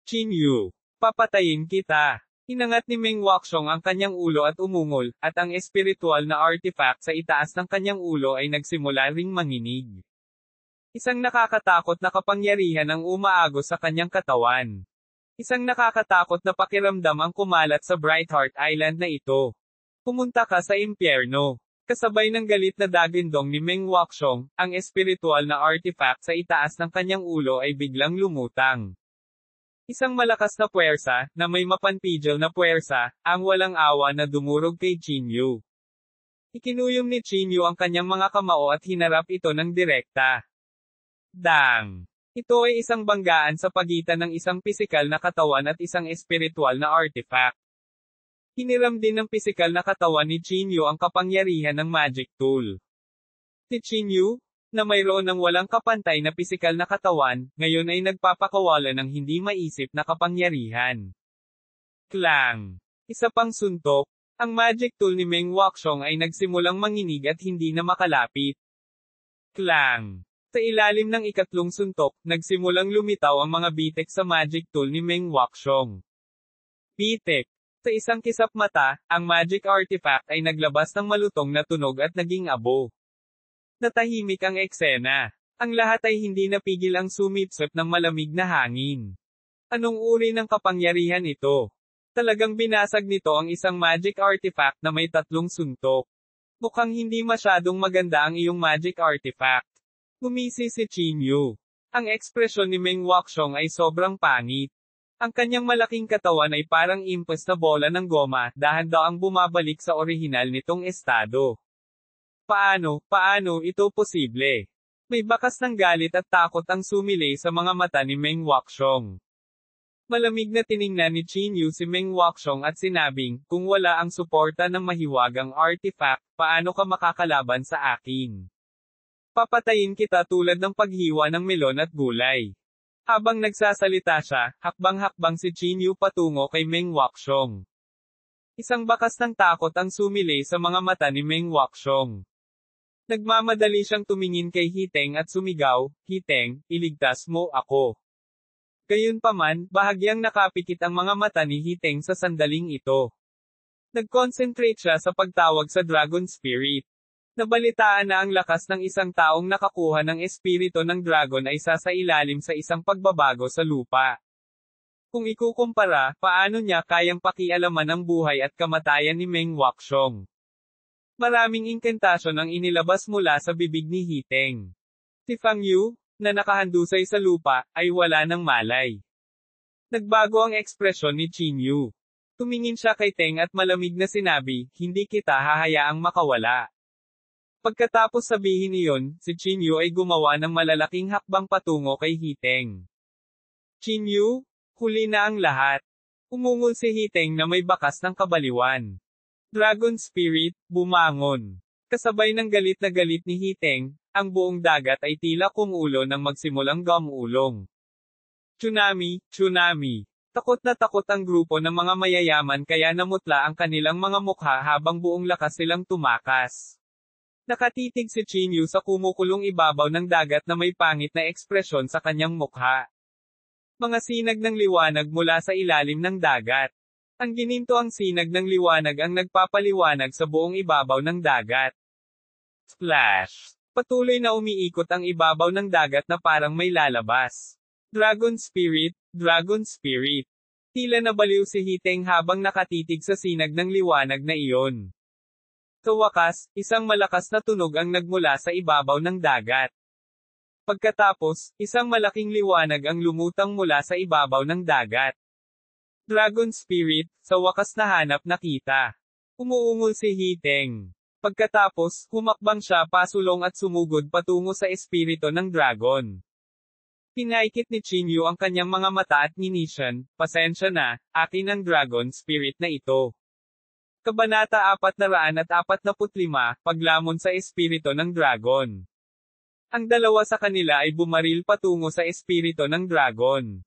Chinyu! Papatayin kita! Inangat ni Meng Wuxiong ang kanyang ulo at umungol, at ang espiritual na artifact sa itaas ng kanyang ulo ay nagsimula ring manginig. Isang nakakatakot na kapangyarihan ang umaagos sa kanyang katawan. Isang nakakatakot na pakiramdam ang kumalat sa Brightheart Island na ito. Pumunta ka sa impyerno. Kasabay ng galit na dagindong ni Meng Wuxiong, ang espiritual na artifact sa itaas ng kanyang ulo ay biglang lumutang. Isang malakas na puwersa, na may mapanpidil na puwersa, ang walang awa na dumurog kay Chinyu. Ikinuyom ni Chinyu ang kanyang mga kamao at hinarap ito ng direkta. Dang! Ito ay isang banggaan sa pagitan ng isang pisikal na katawan at isang espiritual na artifact. Hiniram din ng pisikal na katawan ni Chinyu ang kapangyarihan ng magic tool. Si Chinyu, na mayroon ng walang kapantay na pisikal na katawan, ngayon ay nagpapakawala ng hindi maisip na kapangyarihan. Klang. Isa pang suntok, ang magic tool ni Meng Wuxiong ay nagsimulang manginig at hindi na makalapit. Klang. Sa ilalim ng ikatlong suntok, nagsimulang lumitaw ang mga bitek sa magic tool ni Meng Wuxiong. Bitek. Sa isang kisap mata, ang magic artifact ay naglabas ng malutong na tunog at naging abo. Natahimik ang eksena. Ang lahat ay hindi napigil ang sumipsip ng malamig na hangin. Anong uri ng kapangyarihan ito? Talagang binasag nito ang isang magic artifact na may tatlong suntok. Mukhang hindi masyadong maganda ang iyong magic artifact. Gumisi si Chinyu. Ang ekspresyon ni Meng Wuxiong ay sobrang pangit. Ang kanyang malaking katawan ay parang impes na bola ng goma, dahan-daang bumabalik sa orihinal nitong estado. Paano ito posible? May bakas ng galit at takot ang sumilay sa mga mata ni Meng Wuxiong. Malamig na tiningnan ni Chinyu si Meng Wuxiong at sinabing, kung wala ang suporta ng mahiwagang artifact, paano ka makakalaban sa akin? Papatayin kita tulad ng paghiwa ng melon at gulay. Habang nagsasalita siya, hakbang-hakbang si Chinyu patungo kay Meng Wuxiong. Isang bakas ng takot ang sumilay sa mga mata ni Meng Wuxiong. Nagmamadali siyang tumingin kay Hiteng at sumigaw, "Hiteng, iligtas mo ako." Gayunpaman, bahagyang nakapikit ang mga mata ni Hiteng sa sandaling ito. Nag-concentrate siya sa pagtawag sa Dragon Spirit. Nabalitaan na ang lakas ng isang taong nakakuha ng espiritu ng dragon ay sasailalim sa isang pagbabago sa lupa. Kung ikukumpara, paano niya kayang pakialaman ang buhay at kamatayan ni Meng Wuxiong? Maraming inkentasyon ang inilabas mula sa bibig ni Hiteng. Si Fang Yu, na nakahandusay sa lupa, ay wala ng malay. Nagbago ang ekspresyon ni Chinyu. Tumingin siya kay Teng at malamig na sinabi, "Hindi kita hahayaang makawala." Pagkatapos sabihin iyon, si Chinyu ay gumawa ng malalaking hakbang patungo kay Hiteng. "Chinyu, huli na ang lahat." Umungol si Hiteng na may bakas ng kabaliwan. Dragon Spirit, bumangon. Kasabay ng galit na galit ni Hiteng, ang buong dagat ay tila kumulo nang magsimulang gumulong. Tsunami. Takot na takot ang grupo ng mga mayayaman kaya namutla ang kanilang mga mukha habang buong lakas silang tumakas. Nakatitig si Chinyu sa kumukulong ibabaw ng dagat na may pangit na ekspresyon sa kanyang mukha. Mga sinag ng liwanag mula sa ilalim ng dagat. Ang gininto ang sinag ng liwanag ang nagpapaliwanag sa buong ibabaw ng dagat. Splash! Patuloy na umiikot ang ibabaw ng dagat na parang may lalabas. Dragon Spirit. Tila nabaliw si Hiteng habang nakatitig sa sinag ng liwanag na iyon. Sa wakas, isang malakas na tunog ang nagmula sa ibabaw ng dagat. Pagkatapos, isang malaking liwanag ang lumutang mula sa ibabaw ng dagat. Dragon Spirit, sa wakas nahanap na kita. Umuungol si Hiteng. Pagkatapos, humakbang siya pasulong at sumugod patungo sa espiritu ng dragon. Pinaikit ni Chinyu ang kanyang mga mata at nginisyan, "Pasensya na, akin ang Dragon Spirit na ito." Kabanata 445, Paglamon sa espiritu ng dragon. Ang dalawa sa kanila ay bumaril patungo sa espiritu ng dragon.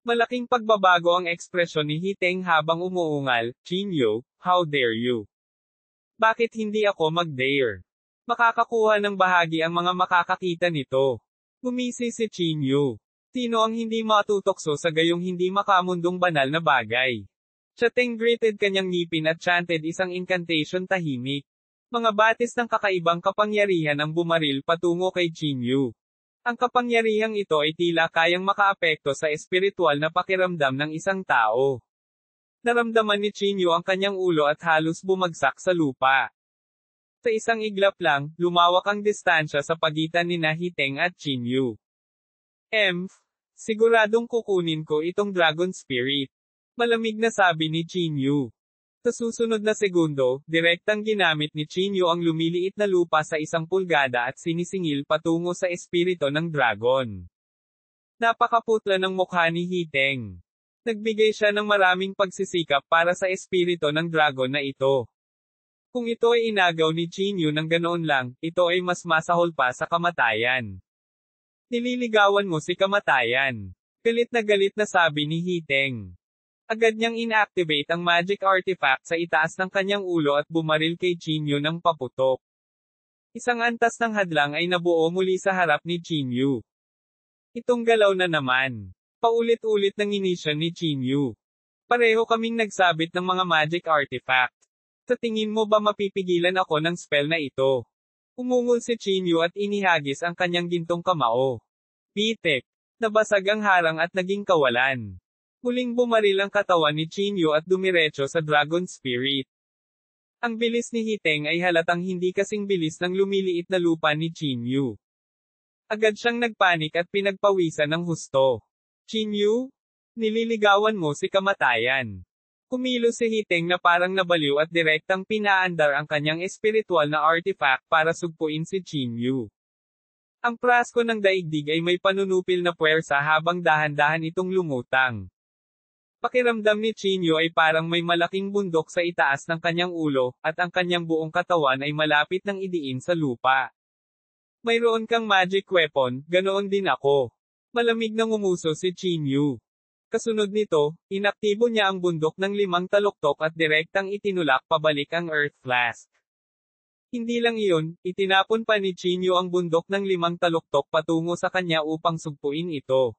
Malaking pagbabago ang ekspresyon ni Hiteng habang umuungal, "Chinyu, how dare you? Bakit hindi ako mag-dare? Makakakuha ng bahagi ang mga makakakita nito." Gumisi si Chinyu. Sino ang hindi matutokso sa gayong hindi makamundong banal na bagay? Chateng gritted kanyang ngipin at chanted isang incantation tahimik. Mga batis ng kakaibang kapangyarihan ang bumaril patungo kay Chinyu. Ang kapangyarihang ito ay tila kayang makaapekto sa espiritual na pakiramdam ng isang tao. Naramdaman ni Chinyu ang kanyang ulo at halos bumagsak sa lupa. Sa isang iglap lang, lumawak ang distansya sa pagitan ni Hiteng at Chinyu. Siguradong kukunin ko itong Dragon Spirit. Malamig na sabi ni Chinyu. Sa susunod na segundo, direktang ginamit ni Chinyu ang lumiliit na lupa sa 1 pulgada at sinisingil patungo sa espiritu ng dragon. Napakaputla ng mukha ni Hiteng. Nagbigay siya ng maraming pagsisikap para sa espiritu ng dragon na ito. Kung ito ay inagaw ni Chinyu ng ganoon lang, ito ay mas masahol pa sa kamatayan. Nililigawan mo si kamatayan. Galit na sabi ni Hiteng. Agad niyang inactivate ang magic artifact sa itaas ng kanyang ulo at bumaril kay Chinyu ng paputok. Isang antas ng hadlang ay nabuo muli sa harap ni Chinyu. Itong galaw na naman. Paulit-ulit ng inisyon ni Chinyu. Pareho kaming nagsabit ng mga magic artifact. Sa tingin mo ba mapipigilan ako ng spell na ito? Umungol si Chinyu at inihagis ang kanyang gintong kamao. Pitik. Nabasag ang harang at naging kawalan. Muling bumaril ang katawan ni Chinyu at dumiretso sa Dragon Spirit. Ang bilis ni Hiteng ay halatang hindi kasing bilis ng lumiliit na lupa ni Chinyu. Agad siyang nagpanik at pinagpawisan ng husto. Chinyu? Nililigawan mo si kamatayan. Kumilos si Hiteng na parang nabaliw at direktang pinaandar ang kanyang espiritual na artifact para sugpuin si Chinyu. Ang prasko ng daigdig ay may panunupil na puwersa habang dahan-dahan itong lumutang. Pakiramdam ni Chinyu ay parang may malaking bundok sa itaas ng kanyang ulo, at ang kanyang buong katawan ay malapit ng idiin sa lupa. Mayroon kang magic weapon, ganoon din ako. Malamig na ngumuso si Chinyu. Kasunod nito, inaktibo niya ang bundok ng 5 taluktok at direktang itinulak pabalik ang Earth Flask. Hindi lang iyon, itinapon pa ni Chinyu ang bundok ng 5 taluktok patungo sa kanya upang sugpuin ito.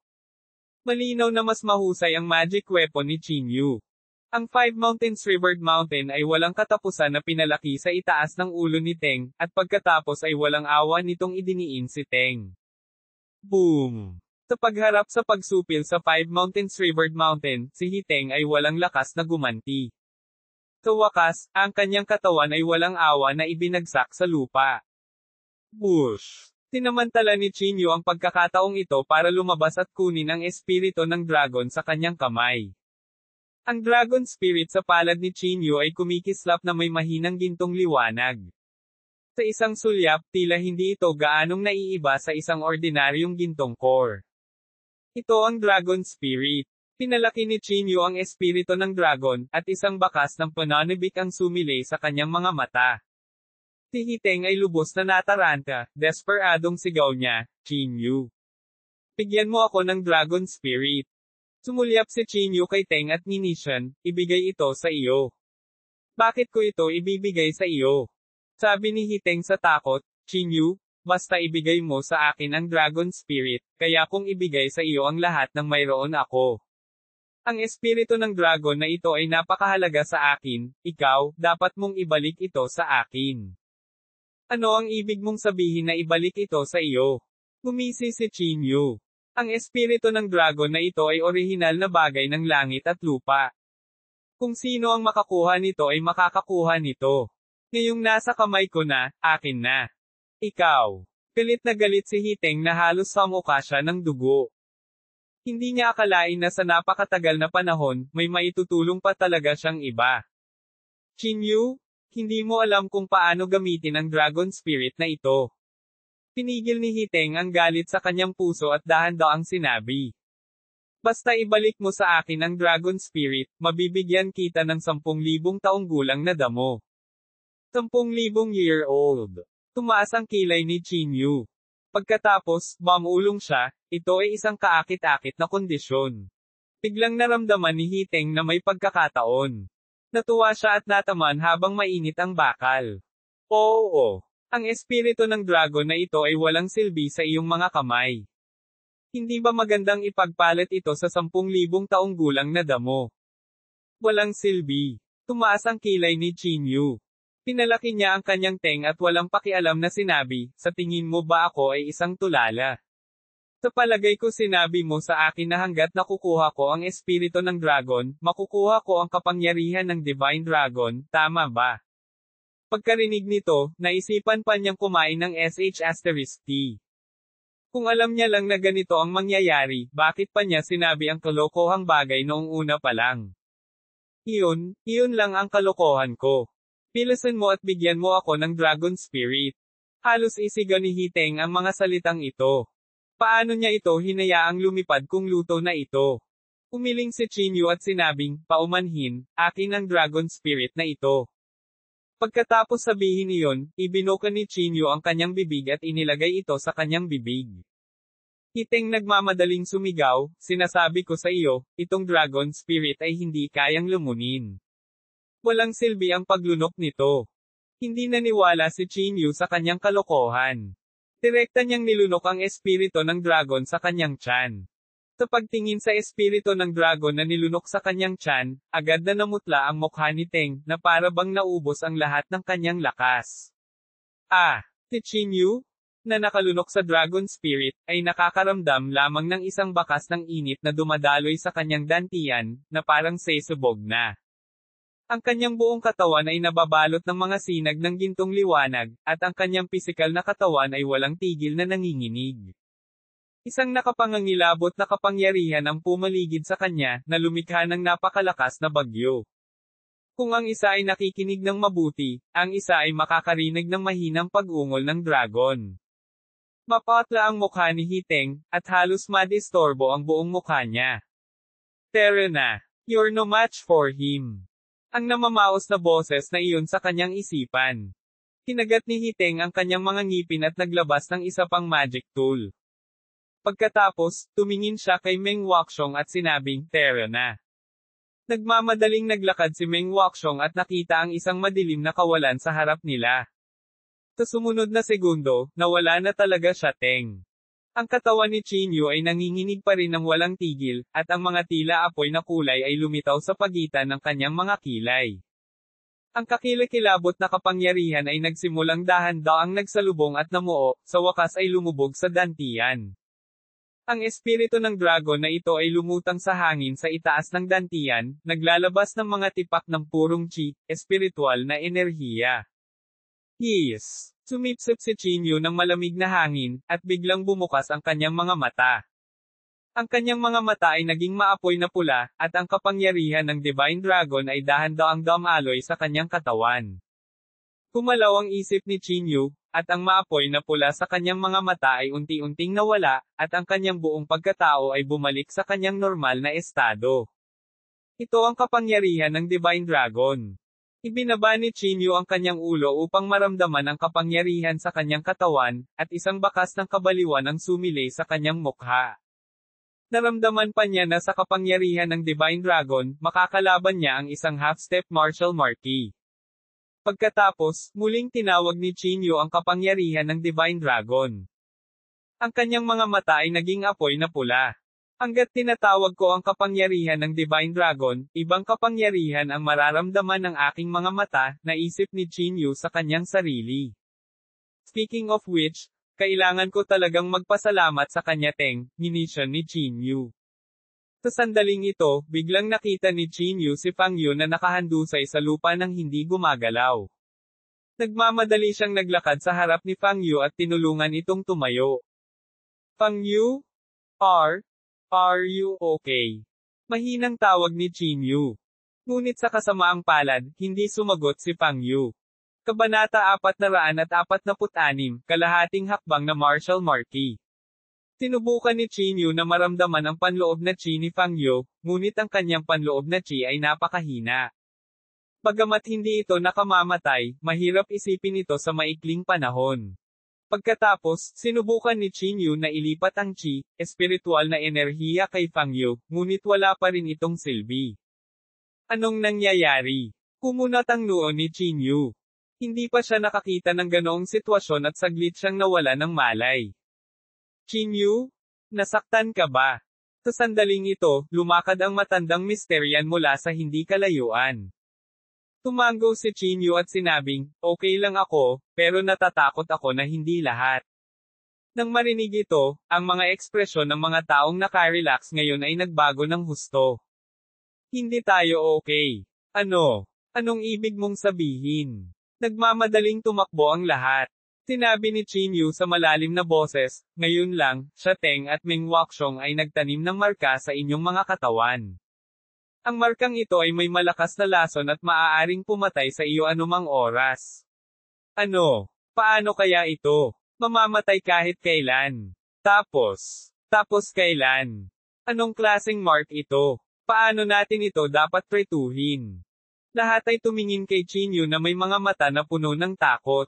Malinaw na mas mahusay ang magic weapon ni Chinyu. Ang Five Mountains Rivered Mountain ay walang katapusan na pinalaki sa itaas ng ulo ni Teng, at pagkatapos ay walang awa nitong idiniin si Teng. Boom! Sa pagharap sa pagsupil sa Five Mountains Rivered Mountain, si Hiteng ay walang lakas na gumanti. Sa wakas, ang kanyang katawan ay walang awa na ibinagsak sa lupa. Bush! Tinamantala ni Chinyu ang pagkakataong ito para lumabas at kunin ang espiritu ng dragon sa kanyang kamay. Ang Dragon Spirit sa palad ni Chinyu ay kumikislap na may mahinang gintong liwanag. Sa isang sulyap, tila hindi ito gaanong naiiba sa isang ordinaryong gintong core. Ito ang Dragon Spirit. Pinalaki ni Chinyu ang espiritu ng dragon, at isang bakas ng pananibik ang sumilay sa kanyang mga mata. Si Hiteng ay lubos na nataranta, desperadong sigaw niya, Chinyu. Bigyan mo ako ng Dragon Spirit. Sumulyap si Chinyu kay Teng at ninisyan, ibigay ito sa iyo. Bakit ko ito ibibigay sa iyo? Sabi ni Hiteng sa takot, Chinyu, basta ibigay mo sa akin ang Dragon Spirit, kaya kung ibigay sa iyo ang lahat ng mayroon ako. Ang espiritu ng dragon na ito ay napakahalaga sa akin, ikaw, dapat mong ibalik ito sa akin. Ano ang ibig mong sabihin na ibalik ito sa iyo? Gumisi si Chinyu. Ang espiritu ng dragon na ito ay orihinal na bagay ng langit at lupa. Kung sino ang makakuha nito ay makakakuha nito. Ngayong nasa kamay ko na, akin na. Ikaw. Galit na galit si Hiteng na halos samukha siya ng dugo. Hindi niya akalain na sa napakatagal na panahon, may maitutulong pa talaga siyang iba. Chinyu, hindi mo alam kung paano gamitin ang Dragon Spirit na ito. Pinigil ni Hiteng ang galit sa kanyang puso at dahan-daang sinabi. Basta ibalik mo sa akin ang Dragon Spirit, mabibigyan kita ng 10,000 taong gulang na damo. 10,000 year old. Tumaas ang kilay ni Chinyu. Pagkatapos, mamulong siya, ito ay isang kaakit-akit na kondisyon. Biglang naramdaman ni Hiteng na may pagkakataon. Natuwa siya at nataman habang mainit ang bakal. Oo. Ang espiritu ng dragon na ito ay walang silbi sa iyong mga kamay. Hindi ba magandang ipagpalit ito sa 10,000 taong gulang na damo? Walang silbi. Tumaas ang kilay ni Chinyu. Pinalaki niya ang kanyang Teng at walang pakialam na sinabi, sa tingin mo ba ako ay isang tulala? Sa palagay ko sinabi mo sa akin na hanggat nakukuha ko ang espiritu ng dragon, makukuha ko ang kapangyarihan ng Divine Dragon, tama ba? Pagkarinig nito, naisipan pa niyang kumain ng *T. Kung alam niya lang na ganito ang mangyayari, bakit pa niya sinabi ang kalokohang bagay noong una pa lang? Iyon lang ang kalokohan ko. Pilasan mo at bigyan mo ako ng Dragon Spirit. Halos isigaw ni Hiteng ang mga salitang ito. Paano niya ito hinayaang lumipad kung luto na ito? Umiling si Chinyu at sinabing, paumanhin, akin ang Dragon Spirit na ito. Pagkatapos sabihin iyon, ibinuka ni Chinyu ang kanyang bibig at inilagay ito sa kanyang bibig. Hiteng nagmamadaling sumigaw, sinasabi ko sa iyo, itong dragon spirit ay hindi kayang lumunin. Walang silbi ang paglunok nito. Hindi naniwala si Chinyu sa kanyang kalokohan. Direkta niyang nilunok ang espiritu ng dragon sa kanyang tiyan. Sa pagtingin sa espiritu ng dragon na nilunok sa kanyang tiyan, agad na namutla ang mukha ni Teng, na para bang naubos ang lahat ng kanyang lakas. Si Chinyu, na nakalunok sa dragon spirit, ay nakakaramdam lamang ng isang bakas ng init na dumadaloy sa kanyang dantian, na parang sesubog na. Ang kanyang buong katawan ay nababalot ng mga sinag ng gintong liwanag, at ang kanyang pisikal na katawan ay walang tigil na nanginginig. Isang nakapangangilabot na kapangyarihan ang pumaligid sa kanya, na lumikha ng napakalakas na bagyo. Kung ang isa ay nakikinig ng mabuti, ang isa ay makakarinig ng mahinang pag-ungol ng dragon. Mapatla ang mukha ni Hiteng, at halos madistorbo ang buong mukha niya. Tara na, you're no match for him. Ang namamaos na boses na iyon sa kanyang isipan. Kinagat ni Hiteng ang kanyang mga ngipin at naglabas ng isa pang magic tool. Pagkatapos, tumingin siya kay Meng Wuxiong at sinabing, tara na. Nagmamadaling naglakad si Meng Wuxiong at nakita ang isang madilim na kawalan sa harap nila. Sa sumunod na segundo, nawala na talaga siya Teng. Ang katawan ni Chinyu ay nanginginig pa rin ng walang tigil, at ang mga tila apoy na kulay ay lumitaw sa pagitan ng kanyang mga kilay. Ang kakilakilabot na kapangyarihan ay nagsimulang dahan-daang nagsalubong at namuo, sa wakas ay lumubog sa dantian. Ang espiritu ng dragon na ito ay lumutang sa hangin sa itaas ng dantian, naglalabas ng mga tipak ng purong chi, espiritual na enerhiya. Yes! Sumipsip si Chinyu ng malamig na hangin, at biglang bumukas ang kanyang mga mata. Ang kanyang mga mata ay naging maapoy na pula, at ang kapangyarihan ng Divine Dragon ay dahan-daang dumaloy sa kanyang katawan. Kumalaw ang isip ni Chinyu, at ang maapoy na pula sa kanyang mga mata ay unti-unting nawala, at ang kanyang buong pagkatao ay bumalik sa kanyang normal na estado. Ito ang kapangyarihan ng Divine Dragon. Ibinaba ni Chinyu ang kanyang ulo upang maramdaman ang kapangyarihan sa kanyang katawan, at isang bakas ng kabaliwan ang sumilay sa kanyang mukha. Naramdaman pa niya na sa kapangyarihan ng Divine Dragon, makakalaban niya ang isang half-step martial marquis. Pagkatapos, muling tinawag ni Chinyu ang kapangyarihan ng Divine Dragon. Ang kanyang mga mata ay naging apoy na pula. Hangga't tinatawag ko ang kapangyarihan ng Divine Dragon, ibang kapangyarihan ang mararamdaman ng aking mga mata, naisip ni Chinyu sa kanyang sarili. Speaking of which, kailangan ko talagang magpasalamat sa kanya Teng, minisyon ni Chinyu. Sa sandaling ito, biglang nakita ni Chinyu si Fang Yu na nakahandusay sa lupa nang hindi gumagalaw. Nagmamadali siyang naglakad sa harap ni Fang Yu at tinulungan itong tumayo. Fang Yu? Are you okay? Mahinang tawag ni Chinyu. Ngunit sa kasamaang palad, hindi sumagot si Fang Yu. Kabanata 446, kalahating hakbang na martial marquis. Sinubukan ni Chinyu na maramdaman ang panloob na chi ni Fang Yu, ngunit ang kanyang panloob na chi ay napakahina. Bagamat hindi ito nakamamatay, mahirap isipin ito sa maikling panahon. Pagkatapos, sinubukan ni Chinyu na ilipat ang chi, espiritual na enerhiya kay Fang Yu, ngunit wala pa rin itong silbi. Anong nangyayari? Kumunat ang noo ni Chinyu. Hindi pa siya nakakita ng ganoong sitwasyon at saglit siyang nawala ng malay. Chinyu? Nasaktan ka ba? Sa sandaling ito, lumakad ang matandang misteryan mula sa hindi kalayuan. Tumango si Chinyu at sinabing, okay lang ako, pero natatakot ako na hindi lahat. Nang marinig ito, ang mga ekspresyon ng mga taong nakarelax ngayon ay nagbago ng husto. Hindi tayo okay. Ano? Anong ibig mong sabihin? Nagmamadaling tumakbo ang lahat. Sinabi ni Chinyu sa malalim na boses, ngayon lang, siya Teng at Meng Wuxiong ay nagtanim ng marka sa inyong mga katawan. Ang markang ito ay may malakas na lason at maaaring pumatay sa iyo anumang oras. Ano? Paano kaya ito? Mamamatay kahit kailan. Tapos kailan? Anong klaseng mark ito? Paano natin ito dapat tretuhin? Lahat ay tumingin kay Chinyu na may mga mata na puno ng takot.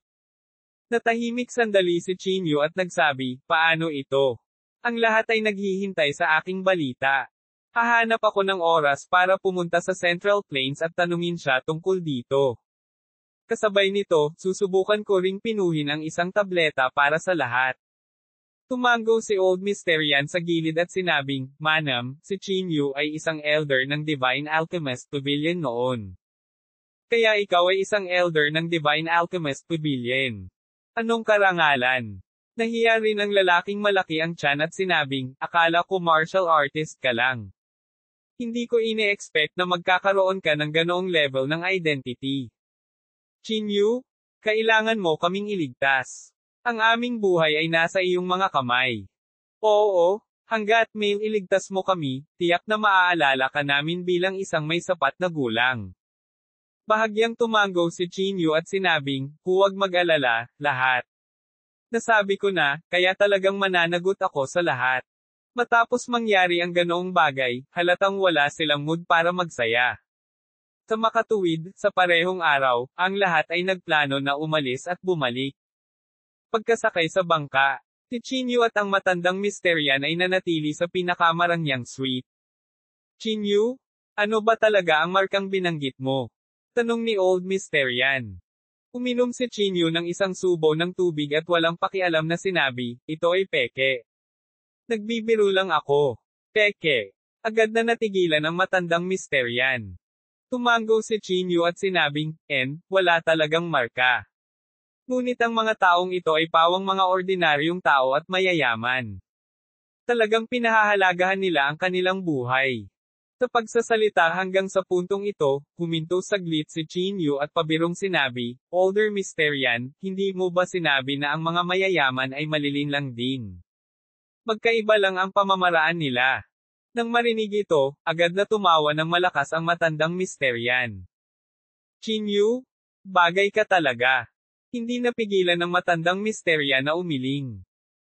Natahimik sandali si Chinyu at nagsabi, paano ito? Ang lahat ay naghihintay sa aking balita. Hahanap ako ng oras para pumunta sa Central Plains at tanungin siya tungkol dito. Kasabay nito, susubukan ko ring pinuhin ang isang tableta para sa lahat. Tumango si Old Mysterian sa gilid at sinabing, Manam, si Chinyu ay isang elder ng Divine Alchemist Pavilion noon. Kaya ikaw ay isang elder ng Divine Alchemist Pavilion. Anong karangalan? Nahiya rin ang lalaking malaki ang tiyan at sinabing, akala ko martial artist ka lang. Hindi ko ine-expect na magkakaroon ka ng ganoong level ng identity. Chinyu, kailangan mo kaming iligtas. Ang aming buhay ay nasa iyong mga kamay. Oo, hangga't may iligtas mo kami, tiyak na maaalala ka namin bilang isang may sapat na gulang. Bahagyang tumango si Chinyu at sinabing, huwag mag-alala, lahat. Nasabi ko na, kaya talagang mananagot ako sa lahat. Matapos mangyari ang ganoong bagay, halatang wala silang mood para magsaya. Sa makatuwid, sa parehong araw, ang lahat ay nagplano na umalis at bumalik. Pagkasakay sa bangka, si Chinyu at ang matandang Mysterian ay nanatili sa pinakamarangyang suite. Chinyu, ano ba talaga ang markang binanggit mo? Tanong ni Old Mysterian. Uminom si Chinyu ng isang subo ng tubig at walang pakialam na sinabi, ito ay peke. Nagbibiro lang ako. Peke. Agad na natigilan ang matandang Mysterian. Tumango si Chinyu at sinabing, wala talagang marka. Ngunit ang mga taong ito ay pawang mga ordinaryong tao at mayayaman. Talagang pinahahalagahan nila ang kanilang buhay. Sa pagsasalita hanggang sa puntong ito, huminto saglit si Chinyu at pabirong sinabi, Older Mysterian, hindi mo ba sinabi na ang mga mayayaman ay malilin lang din? Magkaiba lang ang pamamaraan nila. Nang marinig ito, agad na tumawa ng malakas ang matandang Mysterian. Chinyu, bagay ka talaga. Hindi napigilan ng matandang Mysterian na umiling.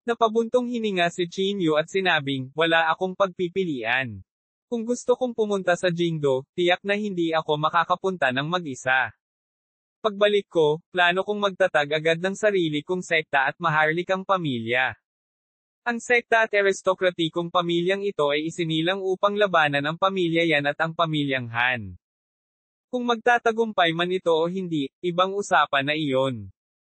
Napabuntong hininga si Chinyu at sinabing, wala akong pagpipilian. Kung gusto kong pumunta sa Jingdo, tiyak na hindi ako makakapunta ng mag-isa. Pagbalik ko, plano kong magtatag agad ng sarili kong sekta at maharlikang pamilya. Ang sekta at aristokratikong pamilyang ito ay isinilang upang labanan ang pamilya Yan at ang pamilyang Han. Kung magtatagumpay man ito o hindi, ibang usapan na iyon.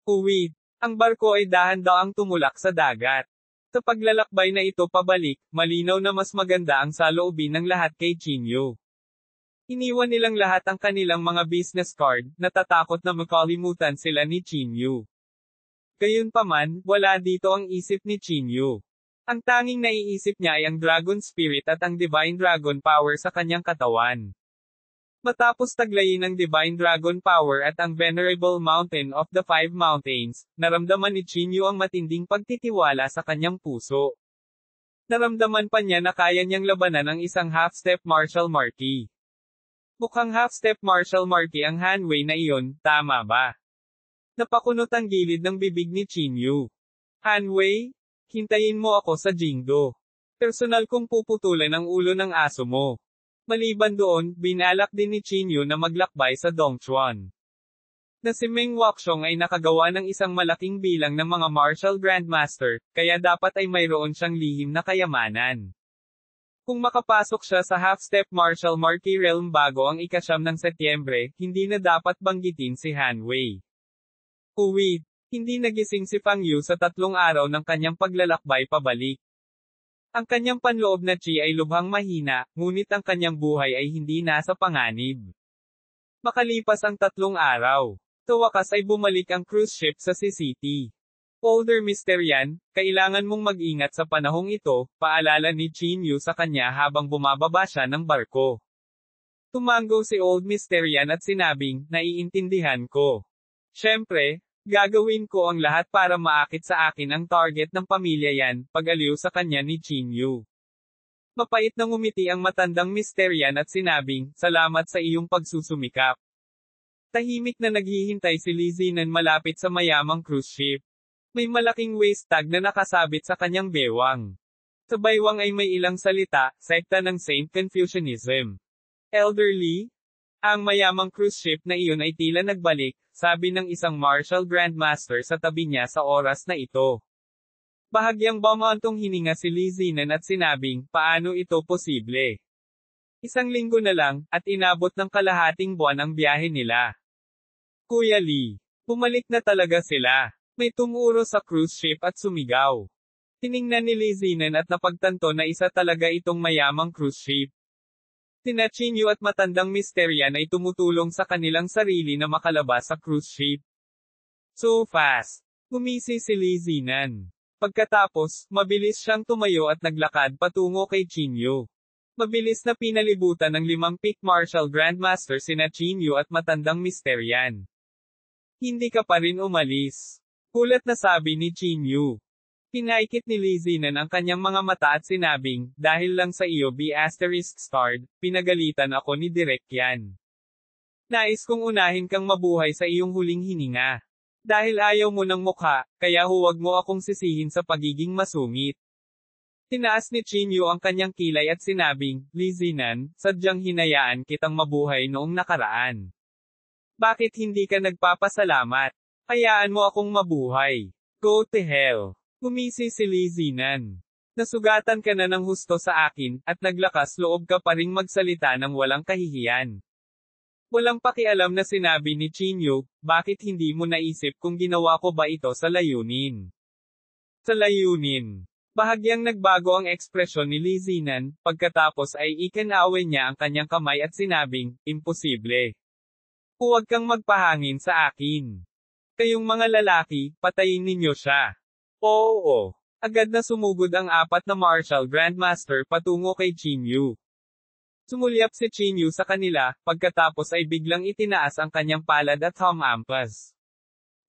Uwid, ang barko ay dahan-daang tumulak sa dagat. Sa paglalakbay na ito pabalik, malinaw na mas maganda ang saloobin ng lahat kay Chinyu. Iniwan nilang lahat ang kanilang mga business card, natatakot na makalimutan sila ni Chinyu. Gayunpaman, wala dito ang isip ni Chinyu. Ang tanging naiisip niya ay ang Dragon Spirit at ang Divine Dragon Power sa kanyang katawan. Matapos taglayin ang Divine Dragon Power at ang Venerable Mountain of the Five Mountains, naramdaman ni Chinyu ang matinding pagtitiwala sa kanyang puso. Naramdaman pa niya na kaya niyang labanan ang isang half-step martial marquis. Mukhang half-step martial marquis ang Hanwei na iyon, tama ba? Napakunot ang gilid ng bibig ni Chinyu. Hanwei, hintayin mo ako sa Jingdo. Personal kong puputulan ang ulo ng aso mo. Maliban doon, binalak din ni Chinyu na maglakbay sa Dongchuan. Na si Meng Wuxiong ay nakagawa ng isang malaking bilang ng mga martial grandmaster, kaya dapat ay mayroon siyang lihim na kayamanan. Kung makapasok siya sa half-step martial marquis realm bago ang ika-9 ng Setyembre, hindi na dapat banggitin si Hanwei. Uwid, hindi nagising si Fang Yu sa 3 araw ng kanyang paglalakbay pabalik. Ang kanyang panloob na chi ay lubhang mahina, ngunit ang kanyang buhay ay hindi nasa panganib. Makalipas ang 3 araw, sa wakas ay bumalik ang cruise ship sa City. Older Mysterian, kailangan mong mag-ingat sa panahong ito, paalala ni Chinyu sa kanya habang bumababa siya ng barko. Tumango si Old Mysterian at sinabing, naiintindihan ko. Siyempre, gagawin ko ang lahat para maakit sa akin ang target ng pamilya Yan, pag-aliw sa kanya ni Chinyu. Mapait na ngumiti ang matandang Mysterian at sinabing, salamat sa iyong pagsusumikap. Tahimik na naghihintay si Li Zinan malapit sa mayamang cruise ship. May malaking waist tag na nakasabit sa kanyang bewang. Sa baywang ay may ilang salita, sekta ng Saint Confucianism. Elderly, Ang mayamang cruise ship na iyon ay tila nagbalik, sabi ng isang Marshall Grandmaster sa tabi niya sa oras na ito. Bahagyang bumantong hininga si Lee Zinan at sinabing, paano ito posible? Isang linggo na lang, at inabot ng kalahating buwan ang biyahe nila. Kuya Lee, bumalik na talaga sila. May tumuro sa cruise ship at sumigaw. Tiningnan ni Lee Zinan at napagtanto na isa talaga itong mayamang cruise ship. Sina Chinyu at matandang misteryan ay tumutulong sa kanilang sarili na makalabas sa cruise ship. So fast. Gumisi si Lee Zinan. Pagkatapos, mabilis siyang tumayo at naglakad patungo kay Chinyu. Mabilis na pinalibutan ng 5 Peak Marshall Grandmaster sina Chinyu at matandang misteryan. Hindi ka pa rin umalis. Kulat na sabi ni Chinyu. Pinaikit ni Lee Zinan ang kanyang mga mata at sinabing, dahil lang sa iyo B*****, pinagalitan ako ni Direk yan. Nais kong unahin kang mabuhay sa iyong huling hininga. Dahil ayaw mo ng mukha, kaya huwag mo akong sisihin sa pagiging masungit. Tinaas ni Chinyu ang kanyang kilay at sinabing, Lee Zinan, sadyang hinayaan kitang mabuhay noong nakaraan. Bakit hindi ka nagpapasalamat? Hayaan mo akong mabuhay. Go to hell. Gumisi si Lee Zinan. Nasugatan ka na ng husto sa akin, at naglakas loob ka pa ring magsalita ng walang kahihiyan. Walang pakialam na sinabi ni Chinyu, bakit hindi mo naisip kung ginawa ko ba ito sa layunin? Sa layunin. Bahagyang nagbago ang ekspresyon ni Lee Zinan, pagkatapos ay ikinawin niya ang kanyang kamay at sinabing, imposible. Huwag kang magpahangin sa akin. Kayong mga lalaki, patayin ninyo siya. Oo. Agad na sumugod ang 4 na Marshall Grandmaster patungo kay Chinyu. Sumulyap si Chinyu sa kanila, pagkatapos ay biglang itinaas ang kanyang palad at humampas.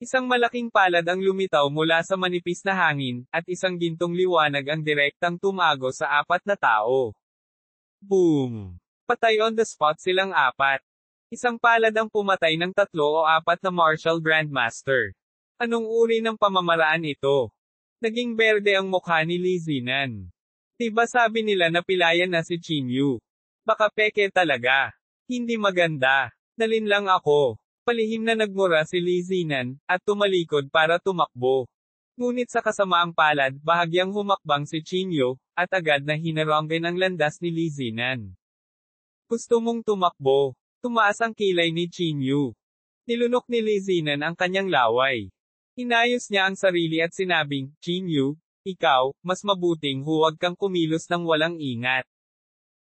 Isang malaking palad ang lumitaw mula sa manipis na hangin, at isang gintong liwanag ang direktang tumago sa 4 na tao. Boom! Patay on the spot silang 4. Isang palad ang pumatay ng 3 o 4 na Marshall Grandmaster. Anong uri ng pamamaraan ito? Naging berde ang mukha ni Lee Zinan. Diba sabi nila na pilayan na si Chinyu? Baka peke talaga. Hindi maganda. Nalinlang ako. Palihim na nagmura si Lee Zinan, at tumalikod para tumakbo. Ngunit sa kasamaang palad, bahagyang humakbang si Chinyu, at agad na hinaranggan ang landas ni Lee Zinan. Gusto mong tumakbo? Tumaas ang kilay ni Chinyu. Nilunok ni Lee Zinan ang kanyang laway. Inayos niya ang sarili at sinabing, Chinyu, ikaw, mas mabuting huwag kang kumilos ng walang ingat.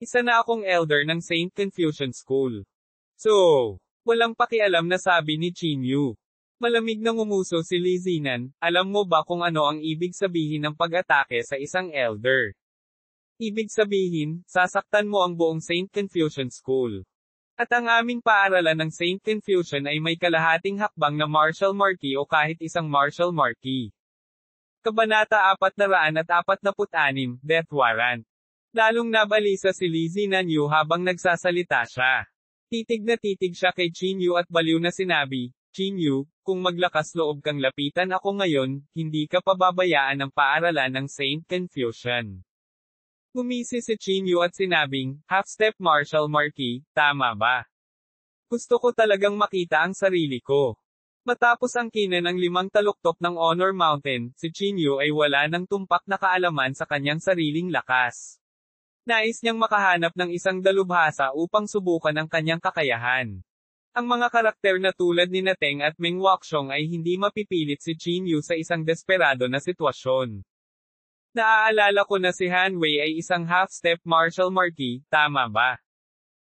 Isa na akong elder ng Saint Confucian School. So, walang pakialam na sabi ni Chinyu. Malamig na ngumuso si Lee Zinan, alam mo ba kung ano ang ibig sabihin ng pag-atake sa isang elder? Ibig sabihin, sasaktan mo ang buong Saint Confucian School. At ang aming paaralan ng Saint Confucian ay may kalahating hakbang na Martial Marquee o kahit isang Martial Marquee. Kabanata 446, Death Warrant. Lalong nabalisa si Lee Zinan habang nagsasalita siya. Titig na titig siya kay Chinyu at baliw na sinabi, Chinyu, kung maglakas loob kang lapitan ako ngayon, hindi ka pababayaan ng paaralan ng Saint Confucian. Gumisi si Chinyu at sinabing, half-step Martial Marquee, tama ba? Gusto ko talagang makita ang sarili ko. Matapos ang kina ng 5 taluktok ng Honor Mountain, si Chinyu ay wala ng tumpak na kaalaman sa kanyang sariling lakas. Nais niyang makahanap ng isang dalubhasa upang subukan ang kanyang kakayahan. Ang mga karakter na tulad ni Nateng at Meng Wakshong ay hindi mapipilit si Chinyu sa isang desperado na sitwasyon. Naaalala ko na si Han Wei ay isang half-step Martial Marquee, tama ba?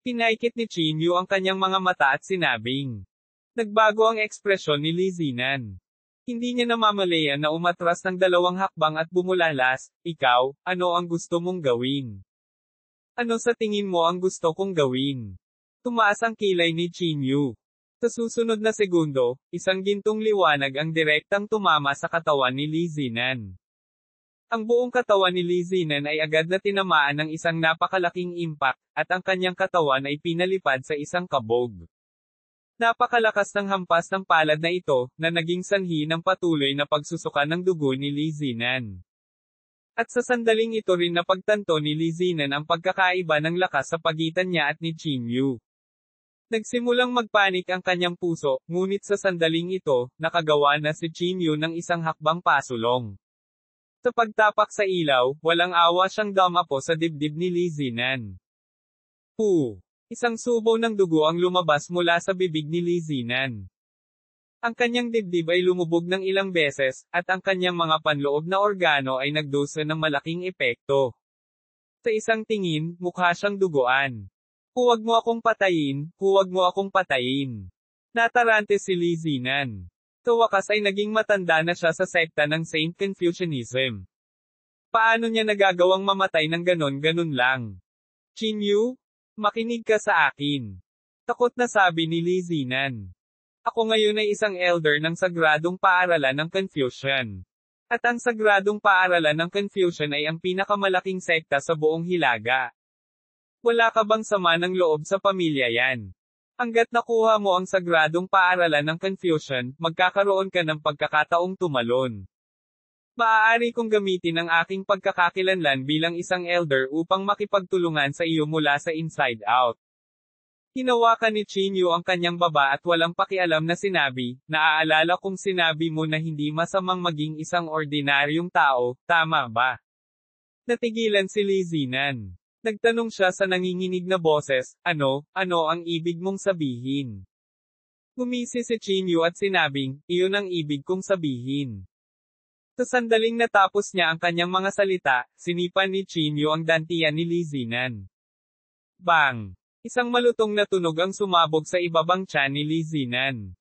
Pinaikit ni Chinyu ang kanyang mga mata at sinabing. Nagbago ang ekspresyon ni Lee Zinan. Hindi niya namamalayan na umatras ng 2 hakbang at bumulalas, ikaw, ano ang gusto mong gawin? Ano sa tingin mo ang gusto kong gawin? Tumaas ang kilay ni Chinyu. Sa susunod na segundo, isang gintong liwanag ang direktang tumama sa katawan ni Lee Zinan. Ang buong katawan ni Lee Zinan ay agad na tinamaan ng isang napakalaking impact, at ang kanyang katawan ay pinalipad sa isang kabog. Napakalakas ng hampas ng palad na ito, na naging sanhi ng patuloy na pagsusuka ng dugo ni Lee Zinan. At sa sandaling ito rin napagtanto ni Lee Zinan ang pagkakaiba ng lakas sa pagitan niya at ni Chinyu. Nagsimulang magpanik ang kanyang puso, ngunit sa sandaling ito, nakagawa na si Chinyu ng isang hakbang pasulong. Sa pagtapak sa ilaw, walang awa siyang damapo sa dibdib ni Li Zinan. Isang subo ng dugo ang lumabas mula sa bibig ni Li Zinan. Ang kanyang dibdib ay lumubog ng ilang beses, at ang kanyang mga panloob na organo ay nagdusa ng malaking epekto. Sa isang tingin, mukha siyang duguan. Huwag mo akong patayin, huwag mo akong patayin. Natarante si Li Zinan. Sa wakas ay naging matanda na siya sa sekta ng Saint Confucianism. Paano niya nagagawang mamatay ng ganon-ganon lang? Chinyu, makinig ka sa akin. Takot na sabi ni Li Zinan. Ako ngayon ay isang elder ng Sagradong Paaralan ng Confucian. At ang Sagradong Paaralan ng Confucian ay ang pinakamalaking sekta sa buong Hilaga. Wala ka bang sama ng loob sa pamilya yan? Hanggat nakuha mo ang Sagradong Paaralan ng Confucian, magkakaroon ka ng pagkakataong tumalon. Maaari kong gamitin ang aking pagkakakilanlan bilang isang elder upang makipagtulungan sa iyo mula sa inside out. Hinawakan ni Chinyu ang kanyang baba at walang pakialam na sinabi, naaalala kong sinabi mo na hindi masamang maging isang ordinaryong tao, tama ba? Natigilan si Li Zinan. Nagtanong siya sa nanginginig na boses, ano ang ibig mong sabihin? Gumisi si Chinyu at sinabing, iyon ang ibig kong sabihin. Sa sandaling natapos niya ang kanyang mga salita, sinipan ni Chinyu ang dantiyan ni Li Zinan. Bang! Isang malutong na tunog ang sumabog sa ibabang tiyan ni Li Zinan.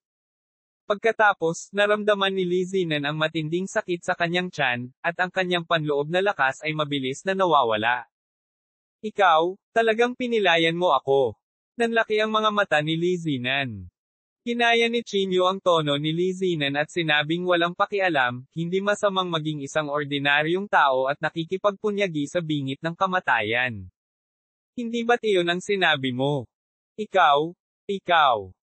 Pagkatapos, naramdaman ni Li Zinan ang matinding sakit sa kanyang tiyan, at ang kanyang panloob na lakas ay mabilis na nawawala. Ikaw, talagang pinilayan mo ako. Nanlaki ang mga mata ni Li Zinan. Kinaya ni Chinyu ang tono ni Li Zinan at sinabing walang pakialam, hindi masamang maging isang ordinaryong tao at nakikipagpunyagi sa bingit ng kamatayan. Hindi ba't iyon ang sinabi mo? Ikaw,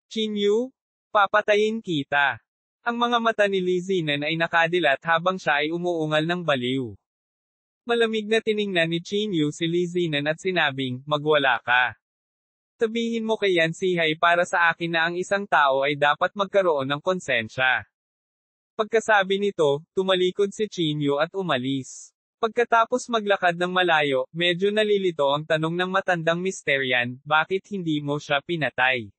Chinyu, papatayin kita. Ang mga mata ni Li Zinan ay nakadilat habang siya ay umuungal ng baliw. Malamig na tiningnan ni Chinyu si Li Zinan at sinabing, magwala ka. Sabihin mo kay Yan Sihai para sa akin na ang isang tao ay dapat magkaroon ng konsensya. Pagkasabi nito, tumalikod si Chinyu at umalis. Pagkatapos maglakad ng malayo, medyo nalilito ang tanong ng matandang misteryan, bakit hindi mo siya pinatay?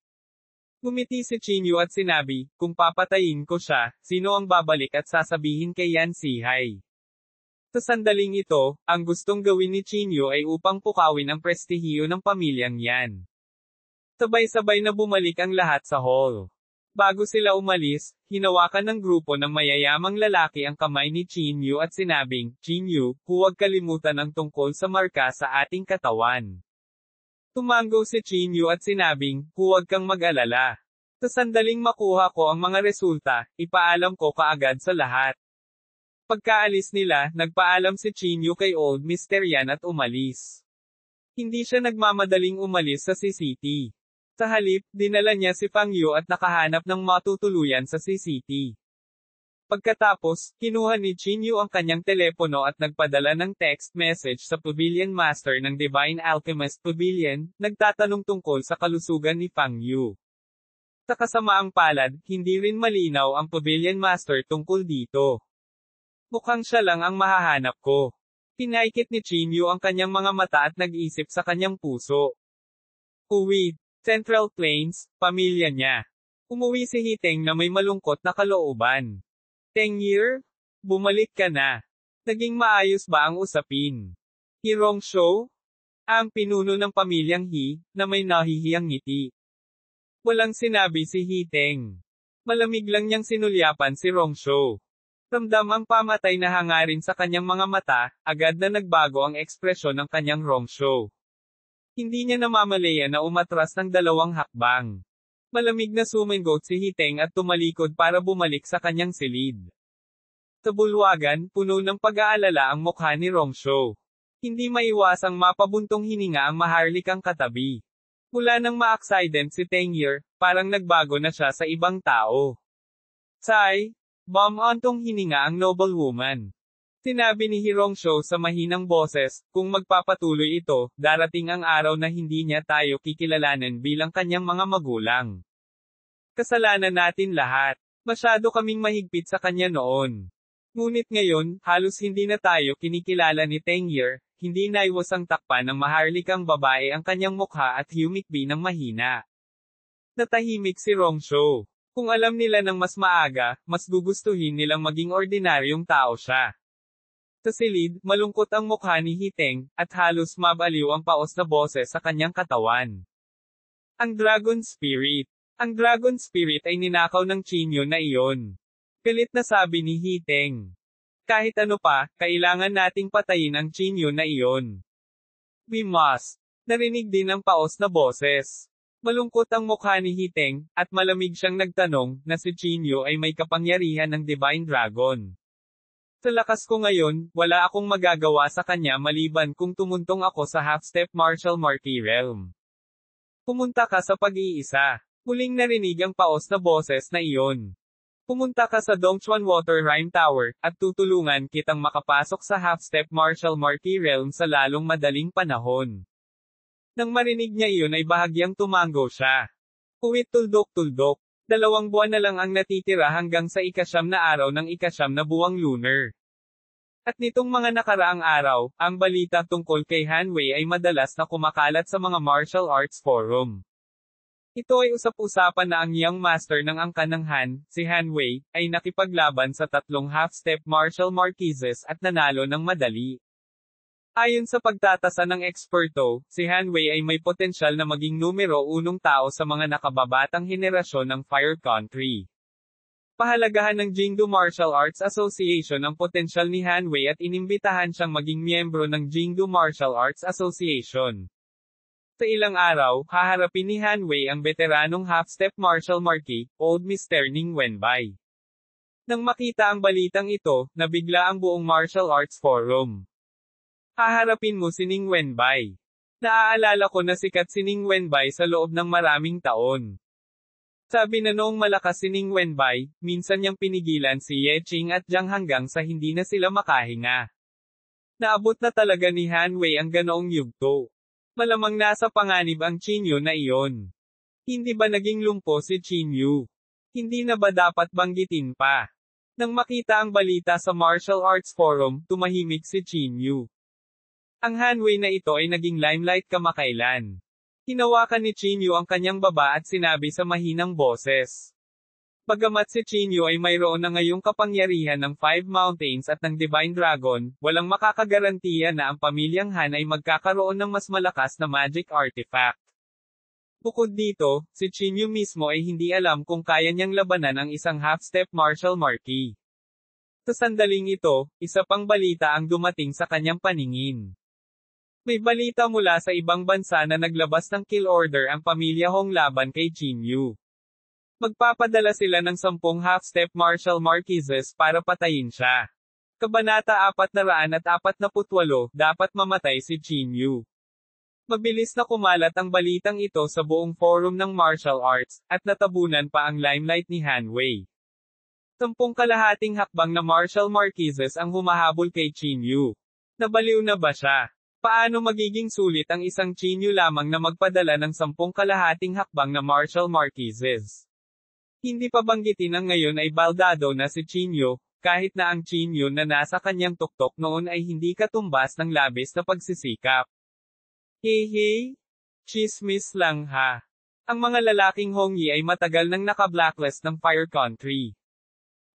Ngumiti si Chinyu at sinabi, kung papatayin ko siya, sino ang babalik at sasabihin kay Yan Sihai? Sa sandaling ito, ang gustong gawin ni Chinyu ay upang pukawin ang prestihiyo ng pamilyang Yan. Sabay-sabay na bumalik ang lahat sa hall. Bago sila umalis, hinawakan ng grupo ng mayayamang lalaki ang kamay ni Chinyu at sinabing, Chinyu, huwag kalimutan ang tungkol sa marka sa ating katawan. Tumango si Chinyu at sinabing, huwag kang mag-alala. Sa sandaling makuha ko ang mga resulta, ipaalam ko kaagad sa lahat. Pagkaalis nila, nagpaalam si Chinyu kay Old Mr. Yan at umalis. Hindi siya nagmamadaling umalis sa CCT. Sa halip, dinala niya si Fang Yu at nakahanap ng matutuluyan sa CCT. Pagkatapos, kinuha ni Chinyu ang kanyang telepono at nagpadala ng text message sa Pavilion Master ng Divine Alchemist Pavilion, nagtatanong tungkol sa kalusugan ni Fang Yu. Sa kasamaang palad, hindi rin malinaw ang Pavilion Master tungkol dito. Mukhang siya lang ang mahahanap ko. Pinaikit ni Chinyu ang kanyang mga mata at nag-isip sa kanyang puso. Uwi. Central Plains, pamilya niya. Umuwi si Hiteng na may malungkot na kalooban. Tengyir, bumalik ka na. Naging maayos ba ang usapin? Hirongsho? Ang pinuno ng pamilyang He, na may nahihiyang ngiti. Walang sinabi si Hiteng. Malamig lang niyang sinulyapan si Rongsho. Ramdam ang pamatay na hangarin sa kanyang mga mata, agad na nagbago ang ekspresyon ng kanyang Rongsho. Hindi niya namamalaya na umatras ng 2 hakbang. Malamig na sumingot si Hiteng at tumalikod para bumalik sa kanyang silid. Sa bulwagan, puno ng pag-aalala ang mukha ni Rongsho. Hindi maiwasang mapabuntong hininga ang maharlikang katabi. Mula nang ma-accident si Tengyir, parang nagbago na siya sa ibang tao. Tsai, bumantong hininga ang noblewoman. Sinabi ni Hirongsho sa mahinang boses, kung magpapatuloy ito, darating ang araw na hindi niya tayo kikilalanin bilang kanyang mga magulang. Kasalanan natin lahat. Masyado kaming mahigpit sa kanya noon. Ngunit ngayon, halos hindi na tayo kinikilala ni Tengyur, hindi naiwas ang takpan ng maharlikang babae ang kanyang mukha at humikbi ng mahina. Natahimik si Rongsho. Kung alam nila ng mas maaga, mas gugustuhin nilang maging ordinaryong tao siya. Sa silid, malungkot ang mukha ni Hiteng, at halos mabaliw ang paos na boses sa kanyang katawan. Ang Dragon Spirit. Ang Dragon Spirit ay ninakaw ng Chinyo na iyon. Galit na sabi ni Hiteng. Kahit ano pa, kailangan nating patayin ang Chinyo na iyon. We must. Narinig din ang paos na boses. Malungkot ang mukha ni Hiteng, at malamig siyang nagtanong, na si Chinyo ay may kapangyarihan ng Divine Dragon. Sa lakas ko ngayon, wala akong magagawa sa kanya maliban kung tumuntong ako sa half-step martial marquee realm. Pumunta ka sa pag-iisa. Muling narinig ang paos na boses na iyon. Pumunta ka sa Dongchuan Water Rhyme Tower, at tutulungan kitang makapasok sa half-step martial marquee realm sa lalong madaling panahon. Nang marinig niya iyon ay bahagyang tumango siya. Uwit tuldok-tuldok. 2 buwan na lang ang natitira hanggang sa 9 na araw ng 9 na buwang lunar. At nitong mga nakaraang araw, ang balita tungkol kay Han Wei ay madalas na kumakalat sa mga martial arts forum. Ito ay usap-usapan na ang young master ng angkan ng Han, si Han Wei, ay nakipaglaban sa 3 half-step martial marquises at nanalo ng madali. Ayon sa pagtatasa ng eksperto, si Han Wei ay may potensyal na maging numero 1 tao sa mga nakababatang henerasyon ng Fire Country. Pahalagahan ng Jingdu Martial Arts Association ang potensyal ni Han Wei at inimbitahan siyang maging miyembro ng Jingdu Martial Arts Association. Sa ilang araw, haharapin ni Han Wei ang veteranong half-step martial marquis, Old Mr. Ning Wenbai. Nang makita ang balitang ito, nabigla ang buong martial arts forum. Haharapin mo si Ning Wenbai. Naaalala ko na sikat si Ning Wenbai sa loob ng maraming taon. Sabi na noong malakas si Ning Wenbai, minsan niyang pinigilan si Ye Qing at Jiang hanggang sa hindi na sila makahinga. Naabot na talaga ni Han Wei ang ganoong yugto. Malamang nasa panganib ang Chinyo na iyon. Hindi ba naging lumpo si Chinyo? Hindi na ba dapat banggitin pa? Nang makita ang balita sa Martial Arts Forum, tumahimik si Chinyo. Ang Han Wei na ito ay naging limelight kamakailan. Hinawakan ni Chinyo ang kanyang baba at sinabi sa mahinang boses. Bagamat si Chinyo ay mayroon na ngayong kapangyarihan ng 5 mountains at ng Divine Dragon, walang makakagarantiya na ang pamilyang Han ay magkakaroon ng mas malakas na magic artifact. Bukod dito, si Chinyo mismo ay hindi alam kung kaya niyang labanan ang isang half-step martial marquis. Sa sandaling ito, isa pang balita ang dumating sa kanyang paningin. May balita mula sa ibang bansa na naglabas ng kill order ang pamilya Hong laban kay Chinyo. Magpapadala sila ng 10 half-step martial marquises para patayin siya. Kabanata 448, dapat mamatay si Chinyo. Mabilis na kumalat ang balitang ito sa buong forum ng martial arts, at natabunan pa ang limelight ni Han Wei. 10 kalahating hakbang na martial marquises ang humahabol kay Chinyo. Nabaliw na ba siya? Paano magiging sulit ang isang Chinyo lamang na magpadala ng 10 kalahating hakbang na martial marquises? Hindi pa banggitin ang ngayon ay baldado na si Chinyo, kahit na ang Chinyo na nasa kanyang tuktok noon ay hindi katumbas ng labis na pagsisikap. Hey! Chismis lang ha. Ang mga lalaking Hongyi ay matagal nang naka-blacklist ng Fire Country.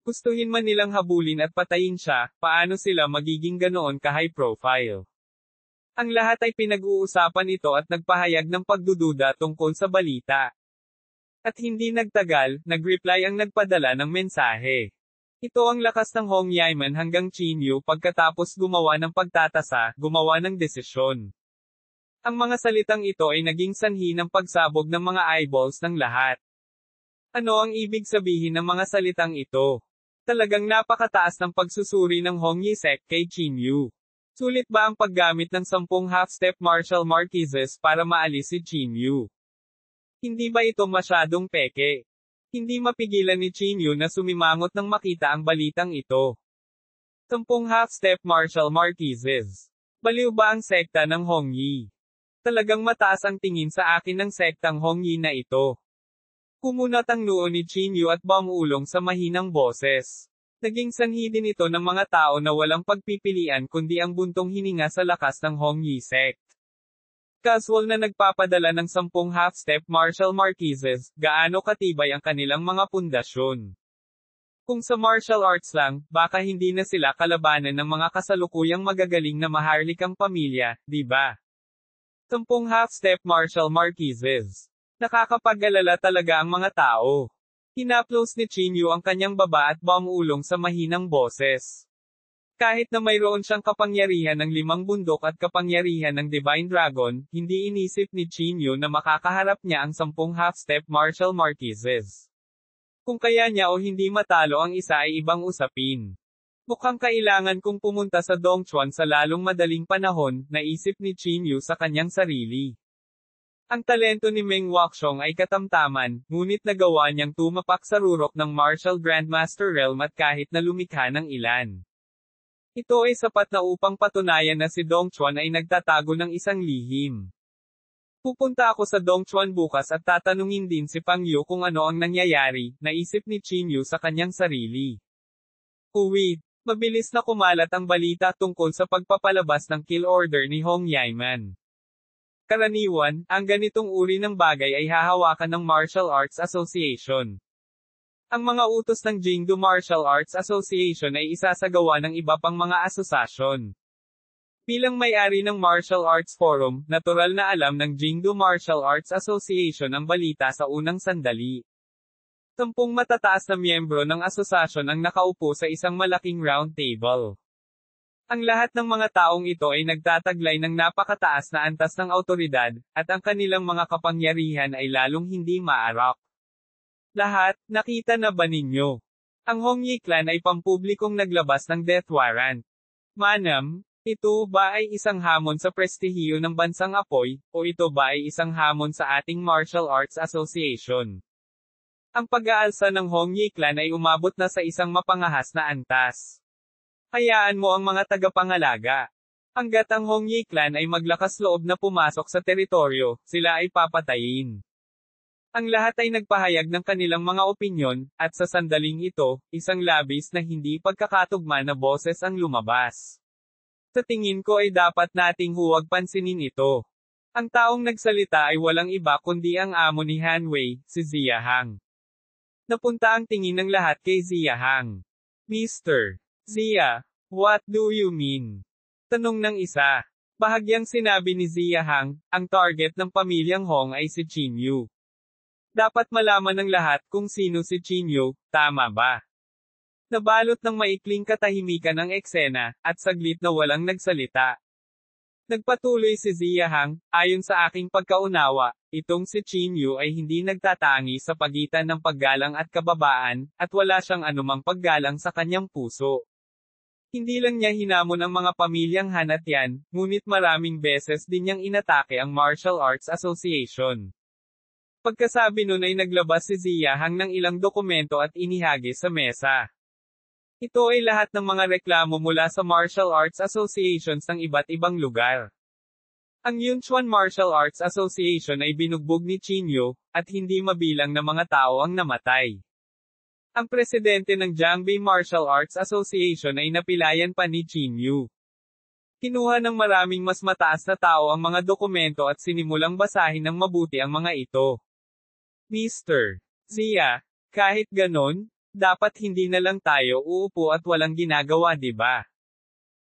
Gustuhin man nilang habulin at patayin siya, paano sila magiging ganoon ka-high profile? Ang lahat ay pinag-uusapan ito at nagpahayag ng pagdududa tungkol sa balita. At hindi nagtagal, nag-reply ang nagpadala ng mensahe. Ito ang lakas ng Hong Yaiman hanggang Chinyo pagkatapos gumawa ng pagtatasa, gumawa ng desisyon. Ang mga salitang ito ay naging sanhi ng pagsabog ng mga eyeballs ng lahat. Ano ang ibig sabihin ng mga salitang ito? Talagang napakataas ng pagsusuri ng Hong Yisek kay Chinyo. Sulit ba ang paggamit ng 10 half-step martial marquises para maalis si Chinyo? Hindi ba ito masyadong peke? Hindi mapigilan ni Chinyo na sumimangot nang makita ang balitang ito. 10 half-step martial marquises. Baliw ba ang sekta ng Hongyi? Talagang mataas ang tingin sa akin ng sektang Hongyi na ito. Kumunat ang noo ni Chinyu at bumulong sa mahinang boses. Naging sanhi din ito ng mga tao na walang pagpipilian kundi ang buntong hininga sa lakas ng Hongyi sect. Casual na nagpapadala ng 10 half-step martial marquises, gaano katibay ang kanilang mga pundasyon. Kung sa martial arts lang, baka hindi na sila kalabanan ng mga kasalukuyang magagaling na maharlikang pamilya, di ba? 10 half-step martial marquises. Nakakapag-alala talaga ang mga tao. Hinaplos ni Chinyu ang kanyang baba at bumulong sa mahinang boses. Kahit na mayroon siyang kapangyarihan ng 5 bundok at kapangyarihan ng Divine Dragon, hindi inisip ni Chinyu na makakaharap niya ang 10 half-step martial marquises. Kung kaya niya o hindi matalo ang isa ay ibang usapin. Mukhang kailangan kong pumunta sa Dongchuan sa lalong madaling panahon, naisip ni Chinyu sa kanyang sarili. Ang talento ni Meng Wuxiong ay katamtaman, ngunit nagawa niyang tumapak sa rurok ng Martial Grandmaster Realm at kahit na lumikha ng ilan. Ito ay sapat na upang patunayan na si Dongchuan ay nagtatago ng isang lihim. Pupunta ako sa Dongchuan bukas at tatanungin din si Pang Yu kung ano ang nangyayari, naisip ni Chinyu sa kanyang sarili. Wait, mabilis na kumalat ang balita tungkol sa pagpapalabas ng kill order ni Hong Yaiman. Karaniwan, ang ganitong uri ng bagay ay hahawakan ng Martial Arts Association. Ang mga utos ng Jingdu Martial Arts Association ay isasagawa ng iba pang mga asosasyon. Bilang may-ari ng Martial Arts Forum, natural na alam ng Jingdu Martial Arts Association ang balita sa unang sandali. 10 matataas na miyembro ng asosasyon ang nakaupo sa isang malaking round table. Ang lahat ng mga taong ito ay nagtataglay ng napakataas na antas ng awtoridad, at ang kanilang mga kapangyarihan ay lalong hindi maarap. Lahat, nakita na ba ninyo? Ang Hongyi clan ay pampublikong naglabas ng death warrant. Manam, ito ba ay isang hamon sa prestihiyo ng bansang apoy, o ito ba ay isang hamon sa ating Martial Arts Association? Ang pag-aalsa ng Hongyi clan ay umabot na sa isang mapangahas na antas. Hayaan mo ang mga tagapangalaga. Hanggat ang Hongyi clan ay maglakas loob na pumasok sa teritoryo, sila ay papatayin. Ang lahat ay nagpahayag ng kanilang mga opinyon, at sa sandaling ito, isang labis na hindi pagkakatugma na boses ang lumabas. Sa tingin ko ay dapat nating huwag pansinin ito. Ang taong nagsalita ay walang iba kundi ang amo ni Han Wei, si Zia Hang. Napunta ang tingin ng lahat kay Zia Hang. Mr. Zia, what do you mean? Tanong ng isa. Bahagyang sinabi ni Zia Hang, ang target ng pamilyang Hong ay si Chinyu. Dapat malaman ng lahat kung sino si Chinyu, tama ba? Nabalot ng maikling katahimikan ang eksena, at saglit na walang nagsalita. Nagpatuloy si Zia Hang, ayon sa aking pagkaunawa, itong si Chinyu ay hindi nagtatangi sa pagitan ng paggalang at kababaan, at wala siyang anumang paggalang sa kanyang puso. Hindi lang niya hinamon ang mga pamilyang Han at Yan, ngunit maraming beses din niyang inatake ang Martial Arts Association. Pagkasabi nun ay naglabas si Zia Hang ng ilang dokumento at inihagis sa mesa. Ito ay lahat ng mga reklamo mula sa martial arts associations ng iba't ibang lugar. Ang Yunchuan Martial Arts Association ay binugbog ni Chinyu, at hindi mabilang na mga tao ang namatay. Ang presidente ng Jiangbei Martial Arts Association ay napilayan pa ni Chinyu. Kinuha ng maraming mas mataas na tao ang mga dokumento at sinimulang basahin ng mabuti ang mga ito. Mr. Zia, kahit ganon, dapat hindi na lang tayo uupo at walang ginagawa, di ba?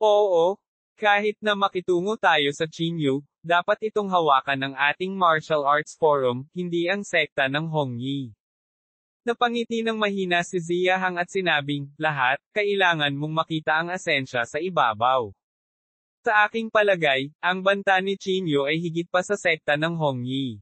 Oo, kahit na makitungo tayo sa Chinyu, dapat itong hawakan ng ating Martial Arts Forum, hindi ang sekta ng Hongyi. Napangiti ng mahina si Zia Hang at sinabing, lahat, kailangan mong makita ang asensya sa ibabaw. Sa aking palagay, ang banta ni Chinyu ay higit pa sa sekta ng Hongyi.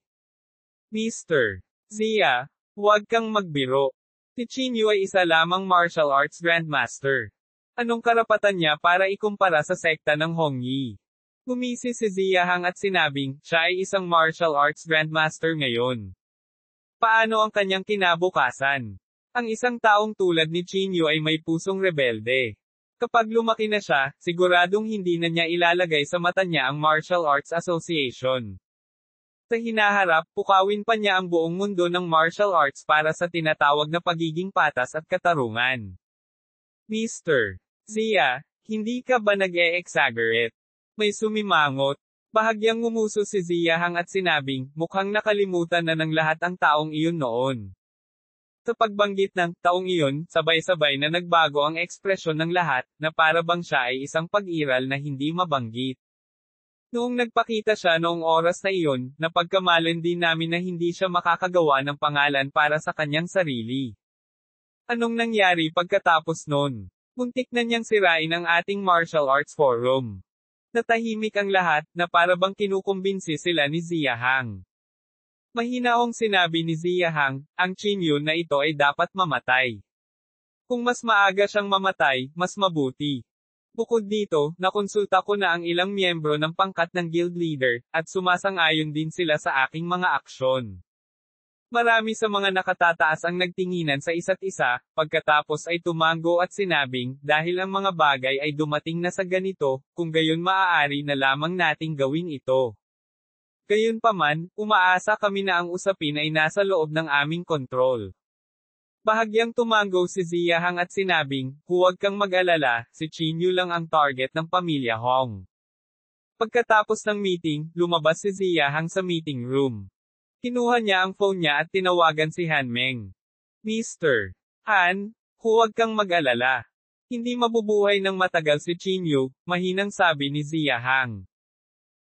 Mr. Zia, huwag kang magbiro. Si Chinyu ay isa lamang martial arts grandmaster. Anong karapatan niya para ikumpara sa sekta ng Hongyi? Gumisi si Zia Hang at sinabing, siya ay isang martial arts grandmaster ngayon. Paano ang kanyang kinabukasan? Ang isang taong tulad ni Chinyu ay may pusong rebelde. Kapag lumaki na siya, siguradong hindi na niya ilalagay sa mata niya ang Martial Arts Association. Sa hinaharap, pukawin pa niya ang buong mundo ng martial arts para sa tinatawag na pagiging patas at katarungan. Mr. Zia, hindi ka ba nag-e-exaggerate? May sumimangot. Bahagyang ngumuso si Zia Hang at sinabing, mukhang nakalimutan na ng lahat ang taong iyon noon. Sa pagbanggit ng taong iyon, sabay-sabay na nagbago ang ekspresyon ng lahat, na para bang siya ay isang pag-iral na hindi mabanggit. Noong nagpakita siya noong oras na iyon, napagkamalan din namin na hindi siya makakagawa ng pangalan para sa kanyang sarili. Anong nangyari pagkatapos nun? Muntik na niyang sirain ang ating martial arts forum. Natahimik ang lahat, na para bang kinukumbinsi sila ni Zia Hang. Mahinaong sinabi ni Zia Hang, ang Qin na ito ay dapat mamatay. Kung mas maaga siyang mamatay, mas mabuti. Bukod dito, nakonsulta ko na ang ilang miyembro ng pangkat ng guild leader, at sumasang-ayon din sila sa aking mga aksyon. Marami sa mga nakatataas ang nagtinginan sa isa't isa, pagkatapos ay tumango at sinabing, dahil ang mga bagay ay dumating na sa ganito, kung gayon maaari na lamang nating gawin ito. Gayunpaman, umaasa kami na ang usapin ay nasa loob ng aming kontrol. Bahagyang tumango si Zia Hang at sinabing, huwag kang mag-alala, si Qin Yu lang ang target ng pamilya Hong. Pagkatapos ng meeting, lumabas si Zia Hang sa meeting room. Kinuha niya ang phone niya at tinawagan si Han Meng. Mr. Han, huwag kang mag-alala. Hindi mabubuhay ng matagal si Qin Yu, mahinang sabi ni Zia Hang.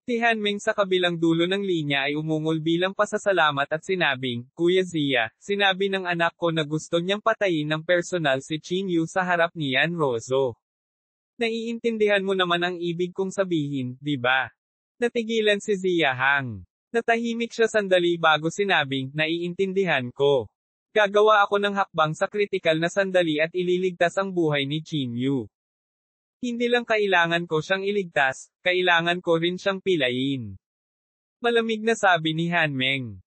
Si Han Meng sa kabilang dulo ng linya ay umungol bilang pasasalamat at sinabing, Kuya Zia, sinabi ng anak ko na gusto niyang patayin ng personal si Qin Yu sa harap ni Yan Rozo. Naiintindihan mo naman ang ibig kong sabihin, di ba? Natigilan si Zia Hang. Natahimik siya sandali bago sinabing, naiintindihan ko. Gagawa ako ng hakbang sa kritikal na sandali at ililigtas ang buhay ni Qin Yu. Hindi lang kailangan ko siyang iligtas, kailangan ko rin siyang pilayin. Malamig na sabi ni Han Meng.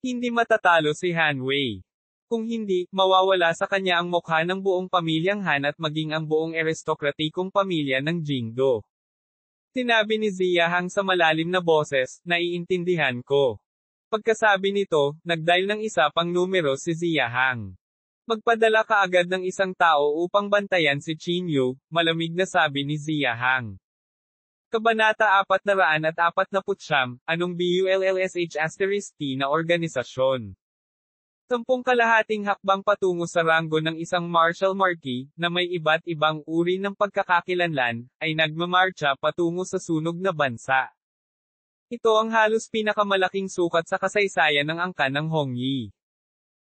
Hindi matatalo si Han Wei. Kung hindi, mawawala sa kanya ang mukha ng buong pamilyang Han at maging ang buong aristokratikong pamilya ng Jingdo. Sinabi ni Zia Hang sa malalim na boses, naiintindihan ko. Pagkasabi nito, nagdial ng isa pang numero si Zia Hang. Magpadala ka agad ng isang tao upang bantayan si Qin Yu, malamig na sabi ni Zia Hang. Kabanata 449, anong BULLSH*T na organisasyon? 10 kalahating hakbang patungo sa ranggo ng isang martial marquis, na may iba't ibang uri ng pagkakakilanlan, ay nagmamarcha patungo sa sunog na bansa. Ito ang halos pinakamalaking sukat sa kasaysayan ng angkan ng Hongyi.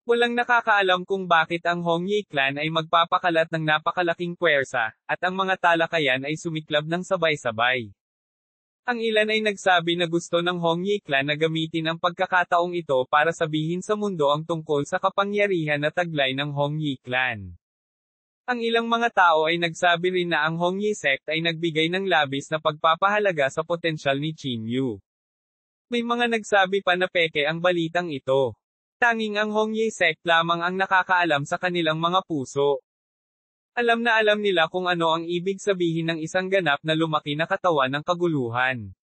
Walang nakakaalam kung bakit ang Hongyi clan ay magpapakalat ng napakalaking puwersa, at ang mga talakayan ay sumiklab ng sabay-sabay. Ang ilan ay nagsabi na gusto ng Hongyi clan na gamitin ang pagkakataong ito para sabihin sa mundo ang tungkol sa kapangyarihan na taglay ng Hongyi clan. Ang ilang mga tao ay nagsabi rin na ang Hongyi sect ay nagbigay ng labis na pagpapahalaga sa potensyal ni Qin Yu. May mga nagsabi pa na peke ang balitang ito. Tanging ang Hongyi sect lamang ang nakakaalam sa kanilang mga puso. Alam na alam nila kung ano ang ibig sabihin ng isang ganap na lumaki na katawan ng kaguluhan.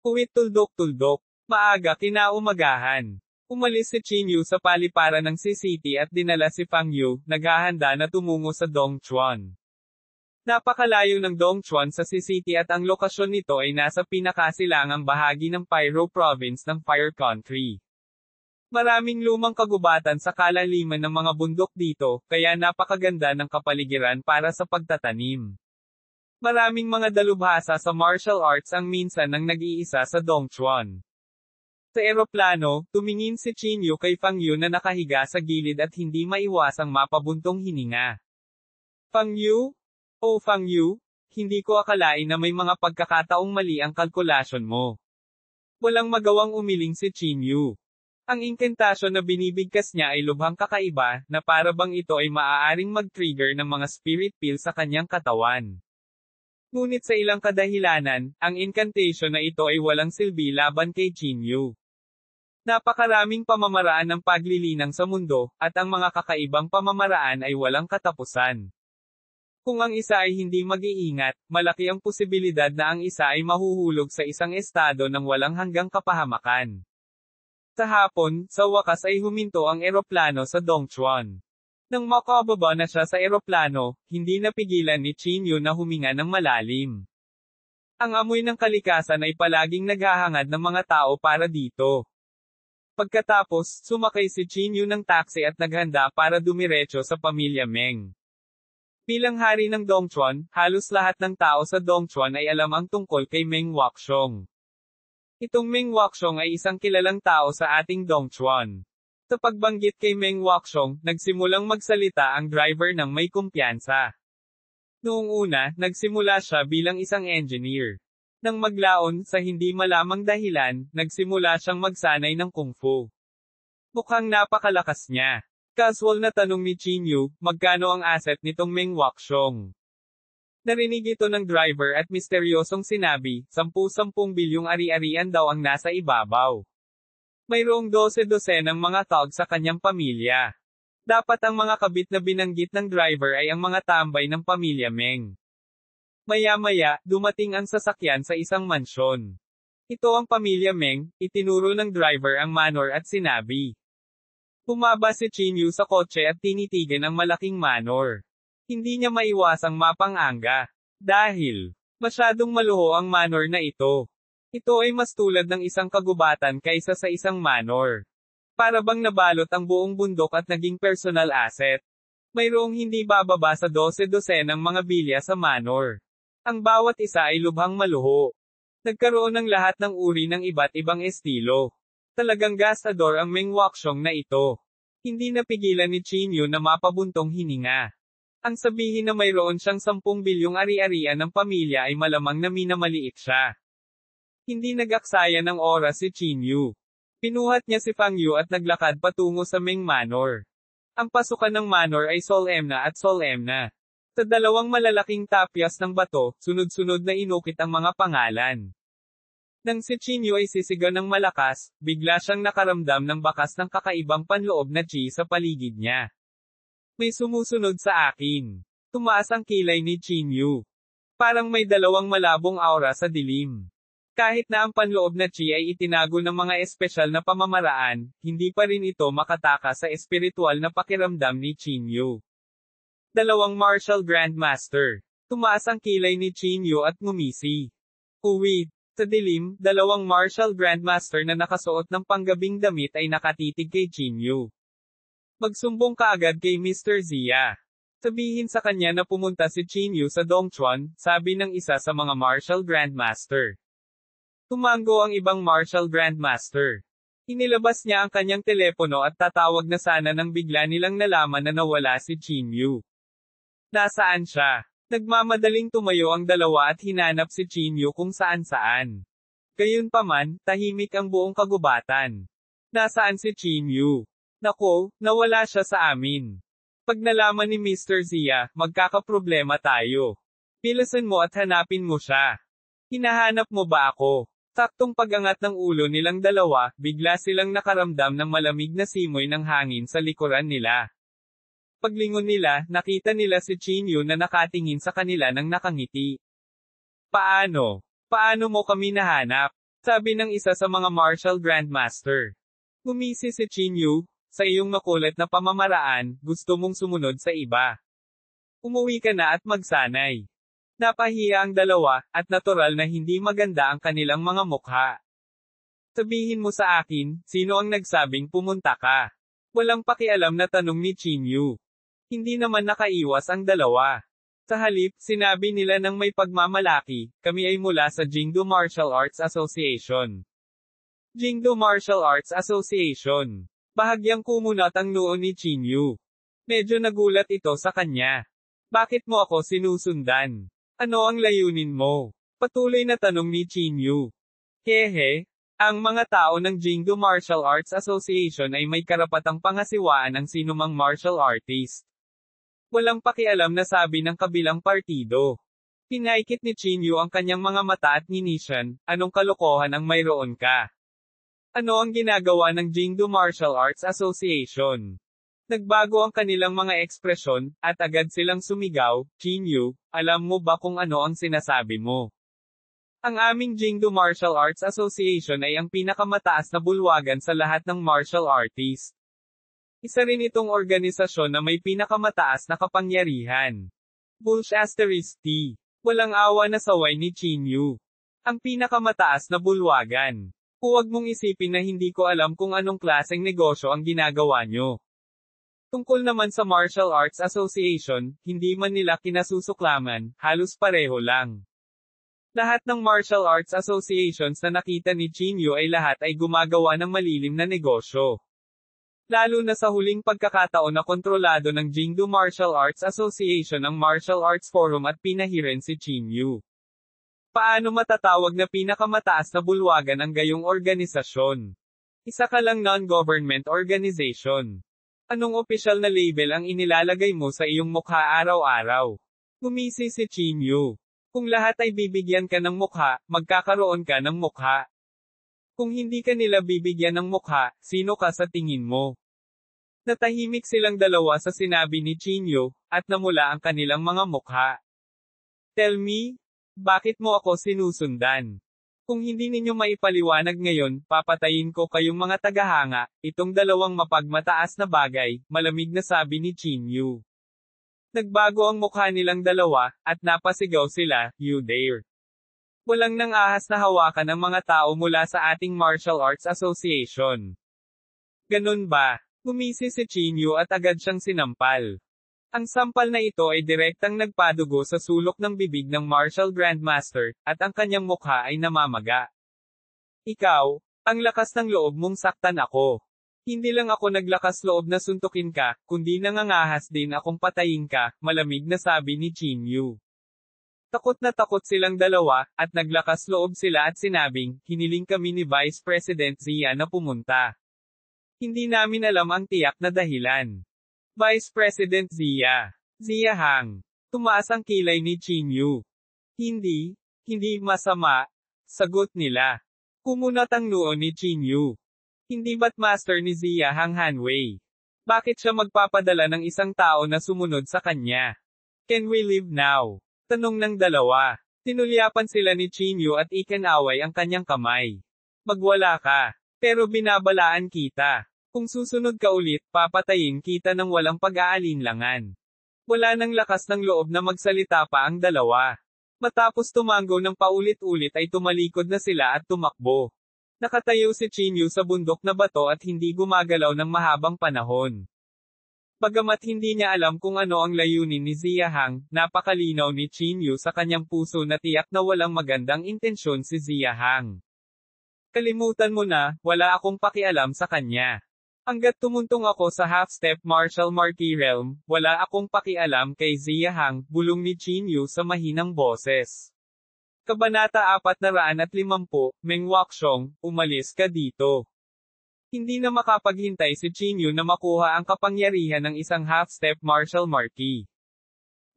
Kuwit tuldok-tuldok. Maaga kinaumagahan. Umalis si Qin Yu sa paliparan ng City at dinala si Fang Yu, naghahanda na tumungo sa Dongchuan. Napakalayo ng Dongchuan sa City at ang lokasyon nito ay nasa pinakasilangang bahagi ng Pyro Province ng Fire Country. Maraming lumang kagubatan sa kalaliman ng mga bundok dito, kaya napakaganda ng kapaligiran para sa pagtatanim. Maraming mga dalubhasa sa martial arts ang minsan nang nag-iisa sa Dongchuan. Sa eroplano, tumingin si Qin Yu kay Fang Yu na nakahiga sa gilid at hindi maiwasang mapabuntong hininga. Fang Yu? Oh Fang Yu, hindi ko akalain na may mga pagkakataong mali ang kalkulasyon mo. Walang magawang umiling si Qin Yu. Ang inkentasyon na binibigkas niya ay lubhang kakaiba, na para bang ito ay maaaring mag-trigger ng mga spirit pill sa kanyang katawan. Ngunit sa ilang kadahilanan, ang incantation na ito ay walang silbi laban kay Qin Yu. Napakaraming pamamaraan ng paglilinang sa mundo, at ang mga kakaibang pamamaraan ay walang katapusan. Kung ang isa ay hindi mag-iingat, malaki ang posibilidad na ang isa ay mahuhulog sa isang estado ng walang hanggang kapahamakan. Sa hapon, sa wakas ay huminto ang eroplano sa Dongchuan. Nang makababa na siya sa eroplano, hindi napigilan ni Qin Yu na huminga ng malalim. Ang amoy ng kalikasan ay palaging naghahangad ng mga tao para dito. Pagkatapos, sumakay si Qin Yu ng taxi at naghanda para dumiretso sa pamilya Meng. Bilang hari ng Dongchuan, halos lahat ng tao sa Dongchuan ay alam ang tungkol kay Meng Wanxiong. Itong Meng Wanxiong ay isang kilalang tao sa ating Dongchuan. Sa pagbanggit kay Meng Wanxiong, nagsimulang magsalita ang driver ng may kumpiyansa. Noong una, nagsimula siya bilang isang engineer. Nang maglaon, sa hindi malamang dahilan, nagsimula siyang magsanay ng kung fu. Mukhang napakalakas niya. Casual na tanong ni Qin Yu, magkano ang asset nitong Meng Wanxiong? Narinig ito ng driver at misteryosong sinabi, 10-10 bilyong ari-arian daw ang nasa ibabaw. Mayroong 12 ng mga tao sa kanyang pamilya. Dapat ang mga kabit na binanggit ng driver ay ang mga tambay ng pamilya Meng. Maya-maya, dumating ang sasakyan sa isang mansyon. Ito ang pamilya Meng, itinuro ng driver ang manor at sinabi. Bumaba si Qin Yu sa kotse at tinitigan ang malaking manor. Hindi niya maiwasang mapang-anga. Dahil masyadong maluho ang manor na ito. Ito ay mas tulad ng isang kagubatan kaysa sa isang manor. Para bang nabalot ang buong bundok at naging personal asset. Mayroong hindi bababa sa 12 ng mga bilya sa manor. Ang bawat isa ay lubhang maluho. Nagkaroon ng lahat ng uri ng iba't ibang estilo. Talagang gastador ang Meng Wanxiong na ito. Hindi napigilan ni Qin Yu na mapabuntong hininga. Ang sabihin na mayroon siyang 10 bilyong ari-arian ng pamilya ay malamang na minamaliit siya. Hindi nag-aksaya ng oras si Qin Yu. Pinuhat niya si Fang Yu at naglakad patungo sa Meng Manor. Ang pasukan ng manor ay solemna at solemna. Sa dalawang malalaking tapyas ng bato, sunod-sunod na inukit ang mga pangalan. Nang si Qin Yu ay sisigaw ng malakas, bigla siyang nakaramdam ng bakas ng kakaibang panloob na chi sa paligid niya. May sumusunod sa akin. Tumaas ang kilay ni Qin Yu. Parang may dalawang malabong aura sa dilim. Kahit na ang panloob na chi ay itinago ng mga espesyal na pamamaraan, hindi pa rin ito makataka sa espiritual na pakiramdam ni Qin Yu. Dalawang martial grandmaster. Tumaas ang kilay ni Qin Yu at ngumisi. Uwi. Sa dilim, dalawang martial grandmaster na nakasuot ng panggabing damit ay nakatitig kay Qin Yu. Magsumbong ka agad kay Mr. Zia. Sabihin sa kanya na pumunta si Qin Yu sa Dongchuan, sabi ng isa sa mga martial grandmaster. Tumango ang ibang martial grandmaster. Inilabas niya ang kanyang telepono at tatawag na sana nang bigla nilang nalaman na nawala si Qin Yu. Nasaan siya? Nagmamadaling tumayo ang dalawa at hinanap si Qin Yu kung saan-saan. Gayunpaman, tahimik ang buong kagubatan. Nasaan si Qin Yu? Nako, nawala siya sa amin. Pag nalaman ni Mr. Zia, magkakaproblema tayo. Pilasan mo at hanapin mo siya. Hinahanap mo ba ako? Saktong pag-angat ng ulo nilang dalawa, bigla silang nakaramdam ng malamig na simoy ng hangin sa likuran nila. Paglingon nila, nakita nila si Qin Yu na nakatingin sa kanila nang nakangiti. Paano? Paano mo kami nahanap? Sabi ng isa sa mga martial grandmaster. Gumisi si Qin Yu, sa iyong makulit na pamamaraan, gusto mong sumunod sa iba. Umuwi ka na at magsanay. Napahiya ang dalawa, at natural na hindi maganda ang kanilang mga mukha. Sabihin mo sa akin, sino ang nagsabing pumunta ka? Walang pakialam na tanong ni Qin Yu. Hindi naman nakaiwas ang dalawa. Sa halip, sinabi nila ng may pagmamalaki, kami ay mula sa Jingdo Martial Arts Association. Jingdo Martial Arts Association. Bahagyang kumunat ang noo ni Qin Yu. Medyo nagulat ito sa kanya. Bakit mo ako sinusundan? Ano ang layunin mo? Patuloy na tanong ni Qin Yu. Hehe, ang mga tao ng Jingdo Martial Arts Association ay may karapatang pangasiwaan ang sinumang martial artist. Walang pakialam na sabi ng kabilang partido. Pinaikit ni Qin Yu ang kanyang mga mata at ninisyan, anong kalokohan ang mayroon ka? Ano ang ginagawa ng Jingdo Martial Arts Association? Nagbago ang kanilang mga ekspresyon, at agad silang sumigaw, Chinyu, alam mo ba kung ano ang sinasabi mo? Ang aming Jingdo Martial Arts Association ay ang pinakamataas na bulwagan sa lahat ng martial artist. Isa rin itong organisasyon na may pinakamataas na kapangyarihan. T. Walang awa na saway ni Chinyu. Ang pinakamataas na bulwagan. Huwag mong isipin na hindi ko alam kung anong klaseng negosyo ang ginagawa nyo. Tungkol naman sa Martial Arts Association, hindi man nila kinasusuklaman, halos pareho lang. Lahat ng martial arts associations na nakita ni Chinyu ay lahat ay gumagawa ng malilim na negosyo. Lalo na sa huling pagkakataon na kontrolado ng Jingdo Martial Arts Association ang Martial Arts Forum at pinahirin si Chinyu. Paano matatawag na pinakamataas na bulwagan ang gayong organisasyon? Isa ka lang non-government organization. Anong opisyal na label ang inilalagay mo sa iyong mukha araw-araw? Gumisi si Chinyu. Kung lahat ay bibigyan ka ng mukha, magkakaroon ka ng mukha. Kung hindi ka nila bibigyan ng mukha, sino ka sa tingin mo? Natahimik silang dalawa sa sinabi ni Chinyu, at namula ang kanilang mga mukha. Tell me, bakit mo ako sinusundan? Kung hindi ninyo maipaliwanag ngayon, papatayin ko kayong mga tagahanga, itong dalawang mapagmataas na bagay, malamig na sabi ni Chinyu. Nagbago ang mukha nilang dalawa, at napasigaw sila, you dare. Walang nang ahas na hawakan ng mga tao mula sa ating Martial Arts Association. Ganun ba? Gumisi si Chinyu at agad siyang sinampal. Ang sampal na ito ay direktang nagpadugo sa sulok ng bibig ng Martial Grandmaster, at ang kanyang mukha ay namamaga. Ikaw, ang lakas ng loob mong saktan ako. Hindi lang ako naglakas loob na suntukin ka, kundi nangangahas din akong patayin ka, malamig na sabi ni Chinyu. Takot na takot silang dalawa, at naglakas loob sila at sinabing, hiniling kami ni Vice President Zia na pumunta. Hindi namin alam ang tiyak na dahilan. Vice President Zia. Zia Hang. Tumaas ang kilay ni Chinyu. Hindi masama. Sagot nila. Kumunat ang noo ni Chinyu. Hindi ba't master ni Zia Hang Hanwei? Bakit siya magpapadala ng isang tao na sumunod sa kanya? Can we leave now? Tanong ng dalawa. Tinulyapan sila ni Chinyu at ikinaway ang kanyang kamay. Magwala ka. Pero binabalaan kita. Kung susunod ka ulit, papatayin kita ng walang pag-aalinlangan. Wala nang lakas ng loob na magsalita pa ang dalawa. Matapos tumanggo ng paulit-ulit ay tumalikod na sila at tumakbo. Nakatayo si Chinyu sa bundok na bato at hindi gumagalaw ng mahabang panahon. Bagamat hindi niya alam kung ano ang layunin ni Zia Hang, napakalinaw ni Chinyu sa kanyang puso na tiyak na walang magandang intensyon si Zia Hang. Kalimutan mo na, wala akong pakialam sa kanya. Hanggat tumuntong ako sa half-step martial marquee realm, wala akong pakialam kay Zia Hang, bulong ni Chinyu sa mahinang boses. Kabanata 450, Meng Wakshong, umalis ka dito. Hindi na makapaghintay si Chinyu na makuha ang kapangyarihan ng isang half-step martial marquee.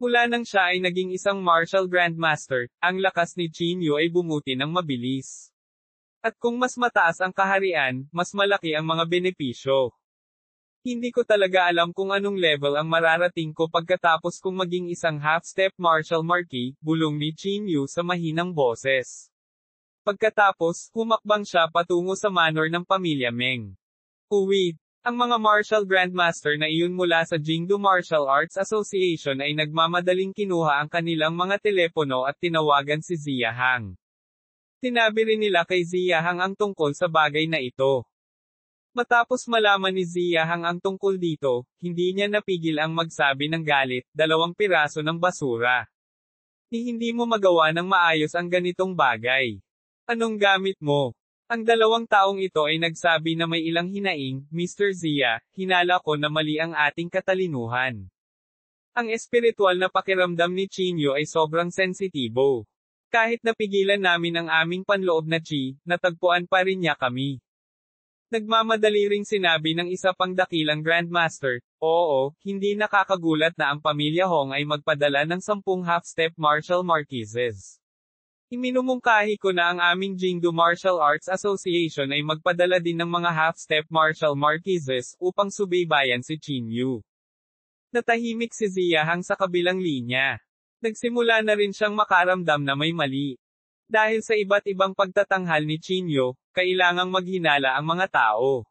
Mula nang siya ay naging isang martial grandmaster, ang lakas ni Chinyu ay bumuti ng mabilis. At kung mas mataas ang kaharian, mas malaki ang mga benepisyo. Hindi ko talaga alam kung anong level ang mararating ko pagkatapos kong maging isang half-step martial marquee, bulong ni Chinyu sa mahinang boses. Pagkatapos, humakbang siya patungo sa manor ng pamilya Meng. Uwit, ang mga martial grandmaster na iyon mula sa Jingdo Martial Arts Association ay nagmamadaling kinuha ang kanilang mga telepono at tinawagan si Zia Hang. Sinabi rin nila kay Zia Hang ang tungkol sa bagay na ito. Matapos malaman ni Zia Hang ang tungkol dito, hindi niya napigil ang magsabi ng galit, 2 piraso ng basura. Hindi mo magawa ng maayos ang ganitong bagay. Anong gamit mo? Ang 2 taong ito ay nagsabi na may ilang hinaing, Mr. Zia, hinala ko na mali ang ating katalinuhan. Ang espiritual na pakiramdam ni Chinyu ay sobrang sensitibo. Kahit napigilan namin ang aming panloob na chi, natagpuan pa rin niya kami. Nagmamadali ring sinabi ng isa pang dakilang grandmaster, oo, hindi nakakagulat na ang pamilya Hong ay magpadala ng 10 half-step martial marquises. Iminumungkahi ko na ang aming Jingdu Martial Arts Association ay magpadala din ng mga half-step martial marquises upang subaybayan si Chinyu. Natahimik si Ziyahang sa kabilang linya. Nagsimula na rin siyang makaramdam na may mali. Dahil sa iba't ibang pagtatanghal ni Chinyu, kailangang maghinala ang mga tao.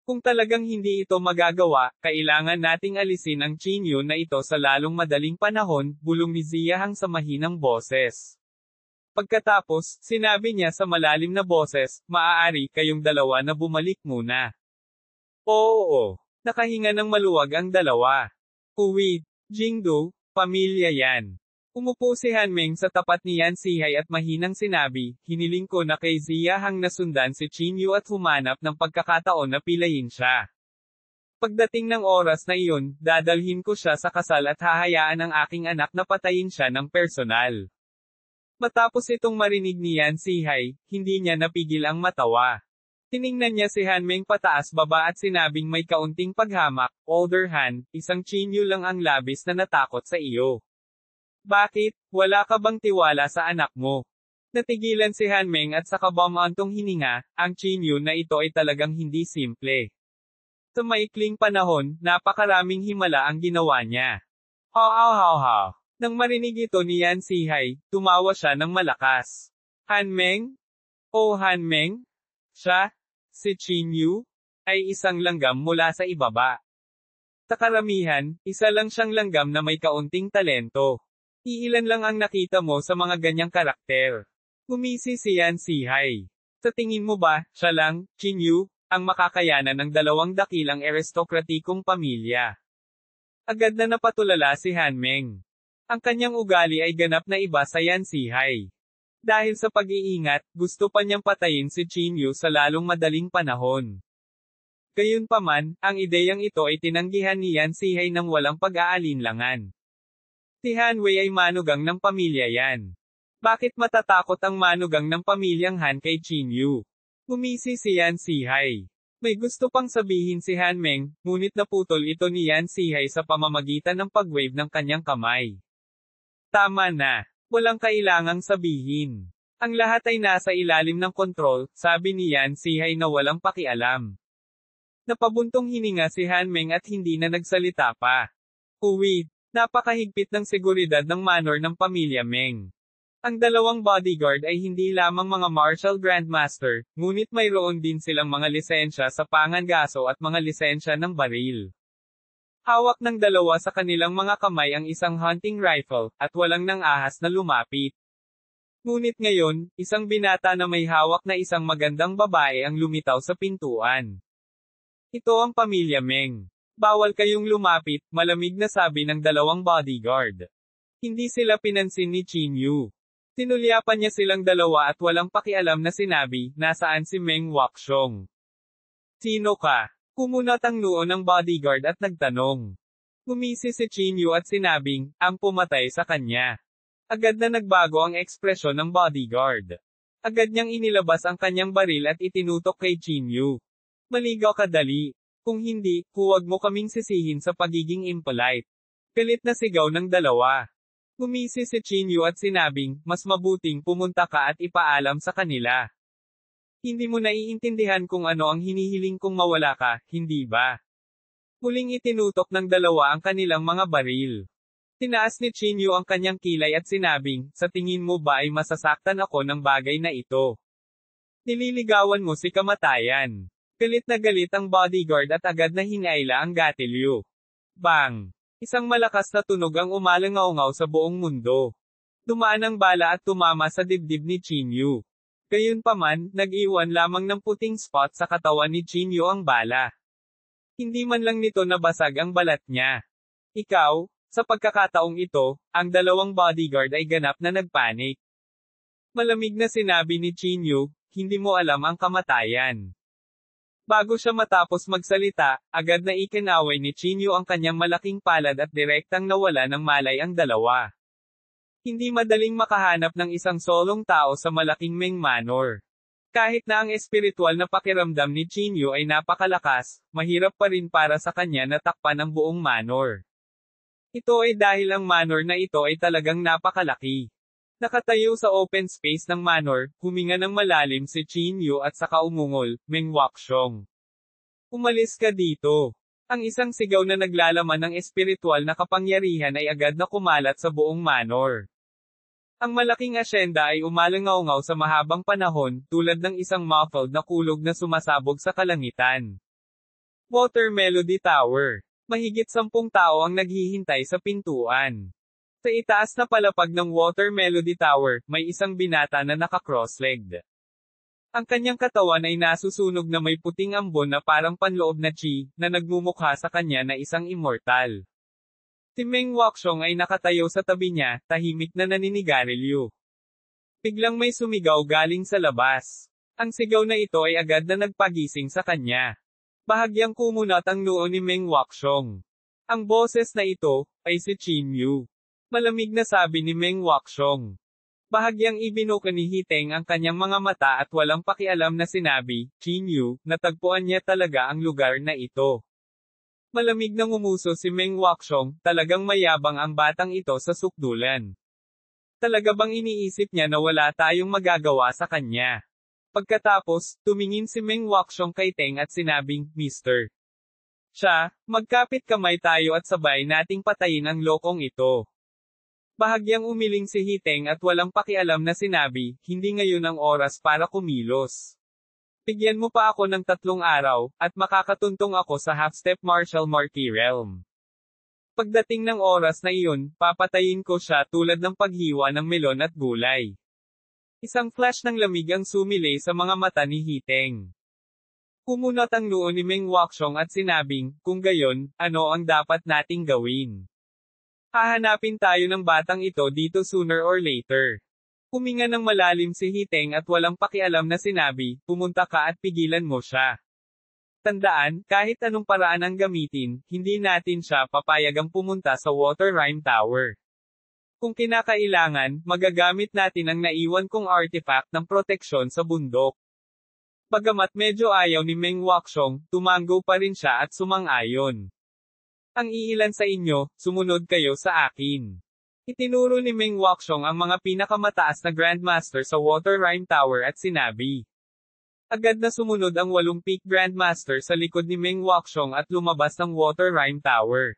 Kung talagang hindi ito magagawa, kailangan nating alisin ang Chinyu na ito sa lalong madaling panahon, bulong ni Ziyahang sa mahinang boses. Pagkatapos, sinabi niya sa malalim na boses, maaari kayong dalawa na bumalik muna. Oo. Nakahinga ng maluwag ang dalawa. Uwi, Jingdu, pamilya yan. Umupo si Hanmeng sa tapat ni Yan Sihay at mahinang sinabi, hiniling ko na kay Ziyahang nasundan si Chinyu at humanap ng pagkakataon na pilayin siya. Pagdating ng oras na iyon, dadalhin ko siya sa kasal at hahayaan ang aking anak na patayin siya ng personal. Matapos itong marinig ni Yan Sihay, hindi niya napigil ang matawa. Tiningnan niya si Hanmeng pataas-baba at sinabing may kaunting paghamak, older Han, isang Chinyu lang ang labis na natakot sa iyo. Bakit, wala ka bang tiwala sa anak mo? Natigilan si Hanmeng at sa kabamantong hininga, ang Chinyu na ito ay talagang hindi simple. Sa maikling panahon, napakaraming himala ang ginawa niya. Ha. Nang marinig ito ni Yan Sihay, tumawa siya ng malakas. Hanmeng? Oh Hanmeng? Siya, si Chinyu, ay isang langgam mula sa ibaba. Sa karamihan, isa lang siyang langgam na may kaunting talento. Iilan lang ang nakita mo sa mga ganyang karakter. Gumisi si Yan Sihay. Sa tingin mo ba, siya lang, Chinyu, ang makakayanan ng dalawang dakilang aristokratikong pamilya? Agad na napatulala si Hanmeng. Ang kanyang ugali ay ganap na iba sa Yan Sihay. Dahil sa pag-iingat, gusto pa niyang patayin si Chinyu sa lalong madaling panahon. Gayunpaman, ang ideyang ito ay tinanggihan ni Yan Sihay ng walang pag-aalinlangan. Si Han Wei ay manugang ng pamilya yan. Bakit matatakot ang manugang ng pamilyang Han kay Chinyu? Gumisi si Yan Sihay. May gusto pang sabihin si Hanmeng, ngunit naputol ito ni Yan Sihay sa pamamagitan ng pag-wave ng kanyang kamay. Tama na. Walang kailangang sabihin. Ang lahat ay nasa ilalim ng kontrol, sabi ni Yan Sihay na walang pakialam. Napabuntong hininga si Hanmeng at hindi na nagsalita pa. Uwi, napakahigpit ng seguridad ng manor ng pamilya Meng. Ang dalawang bodyguard ay hindi lamang mga martial grandmaster, ngunit mayroon din silang mga lisensya sa pangangaso at mga lisensya ng baril. Hawak ng dalawa sa kanilang mga kamay ang isang hunting rifle, at walang nang ahas na lumapit. Ngunit ngayon, isang binata na may hawak na isang magandang babae ang lumitaw sa pintuan. Ito ang pamilya Meng. Bawal kayong lumapit, malamig na sabi ng dalawang bodyguard. Hindi sila pinansin ni Chinyu. Tinulyapan niya silang dalawa at walang pakialam na sinabi, nasaan si Meng Wakshong? Sino ka? Kumunat ang noo ng bodyguard at nagtanong. Gumisi si Chinyu at sinabing, ang pumatay sa kanya. Agad na nagbago ang ekspresyon ng bodyguard. Agad niyang inilabas ang kanyang baril at itinutok kay Chinyu. Maligaw ka dali. Kung hindi, huwag mo kaming sisihin sa pagiging impolite. Galit na sigaw ng dalawa. Gumisi si Chinyu at sinabing, mas mabuting pumunta ka at ipaalam sa kanila. Hindi mo naiintindihan kung ano ang hinihiling kong mawala ka, hindi ba? Muling itinutok ng dalawa ang kanilang mga baril. Tinaas ni Chinyu ang kanyang kilay at sinabing, sa tingin mo ba ay masasaktan ako ng bagay na ito? Nililigawan mo si kamatayan. Galit na galit ang bodyguard at agad na hinaila ang gatilyo. Bang! Isang malakas na tunog ang umalangaw-ngaw sa buong mundo. Dumaan ang bala at tumama sa dibdib ni Chinyu. Gayunpaman, nag-iwan lamang ng puting spot sa katawan ni Chinyu ang bala. Hindi man lang nito nabasag ang balat niya. Ikaw, sa pagkakataong ito, ang dalawang bodyguard ay ganap na nagpanik. Malamig na sinabi ni Chinyu, hindi mo alam ang kamatayan. Bago siya matapos magsalita, agad na ikinaway ni Chinyu ang kanyang malaking palad at direktang nawala ng malay ang dalawa. Hindi madaling makahanap ng isang solong tao sa malaking Meng Manor. Kahit na ang espiritual na pakiramdam ni Chinyu ay napakalakas, mahirap pa rin para sa kanya na takpan ang buong manor. Ito ay dahil ang manor na ito ay talagang napakalaki. Nakatayo sa open space ng manor, huminga ng malalim si Qin Yu at saka umungol, Meng Wuxiong. Umalis ka dito. Ang isang sigaw na naglalaman ng espiritual na kapangyarihan ay agad na kumalat sa buong manor. Ang malaking asyenda ay umalangaw-ngaw sa mahabang panahon, tulad ng isang muffled na kulog na sumasabog sa kalangitan. Water Melody Tower. Mahigit 10 tao ang naghihintay sa pintuan. Sa itaas na palapag ng Water Melody Tower, may isang binata na naka-cross-legged. Ang kanyang katawan ay nasusunog na may puting ambon na parang panloob na chi, na nagmumukha sa kanya na isang immortal. Si Meng Wuxiong ay nakatayo sa tabi niya, tahimik na naninigarilyo. Biglang may sumigaw galing sa labas. Ang sigaw na ito ay agad na nagpagising sa kanya. Bahagyang kumunat ang noo ni Meng Wuxiong. Ang boses na ito, ay si Qin Yu. Malamig na sabi ni Meng Wuxiong. Bahagyang ibinuka ni Hiteng ang kanyang mga mata at walang pakialam na sinabi, Qin Yu, natagpuan niya talaga ang lugar na ito. Malamig na ngumuso si Meng Wuxiong, talagang mayabang ang batang ito sa sukdulan. Talaga bang iniisip niya na wala tayong magagawa sa kanya? Pagkatapos, tumingin si Meng Wuxiong kay Teng at sinabing, Mr. Siya, magkapit kamay tayo at sabay nating patayin ang lokong ito. Bahagyang umiling si Hiteng at walang pakialam na sinabi, hindi ngayon ang oras para kumilos. Bigyan mo pa ako ng 3 araw, at makakatuntong ako sa half-step martial marquee realm. Pagdating ng oras na iyon, papatayin ko siya tulad ng paghiwa ng melon at gulay. Isang flash ng lamig ang sumilay sa mga mata ni Hiteng. Kumunat ang noo ni Meng Wuxiong at sinabing, kung gayon, ano ang dapat nating gawin? Hahanapin tayo ng batang ito dito sooner or later. Huminga ng malalim si Hiteng at walang pakialam na sinabi, pumunta ka at pigilan mo siya. Tandaan, kahit anong paraan ang gamitin, hindi natin siya papayagang pumunta sa Water Rhyme Tower. Kung kinakailangan, magagamit natin ang naiwan kong artifact ng proteksyon sa bundok. Bagamat medyo ayaw ni Meng Wuxiong, tumango pa rin siya at sumang-ayon. Ang iilan sa inyo, sumunod kayo sa akin. Itinuro ni Meng Wuxiong ang mga pinakamataas na Grandmaster sa Water Rhyme Tower at sinabi. Agad na sumunod ang 8 peak Grandmaster sa likod ni Meng Wuxiong at lumabas ng Water Rhyme Tower.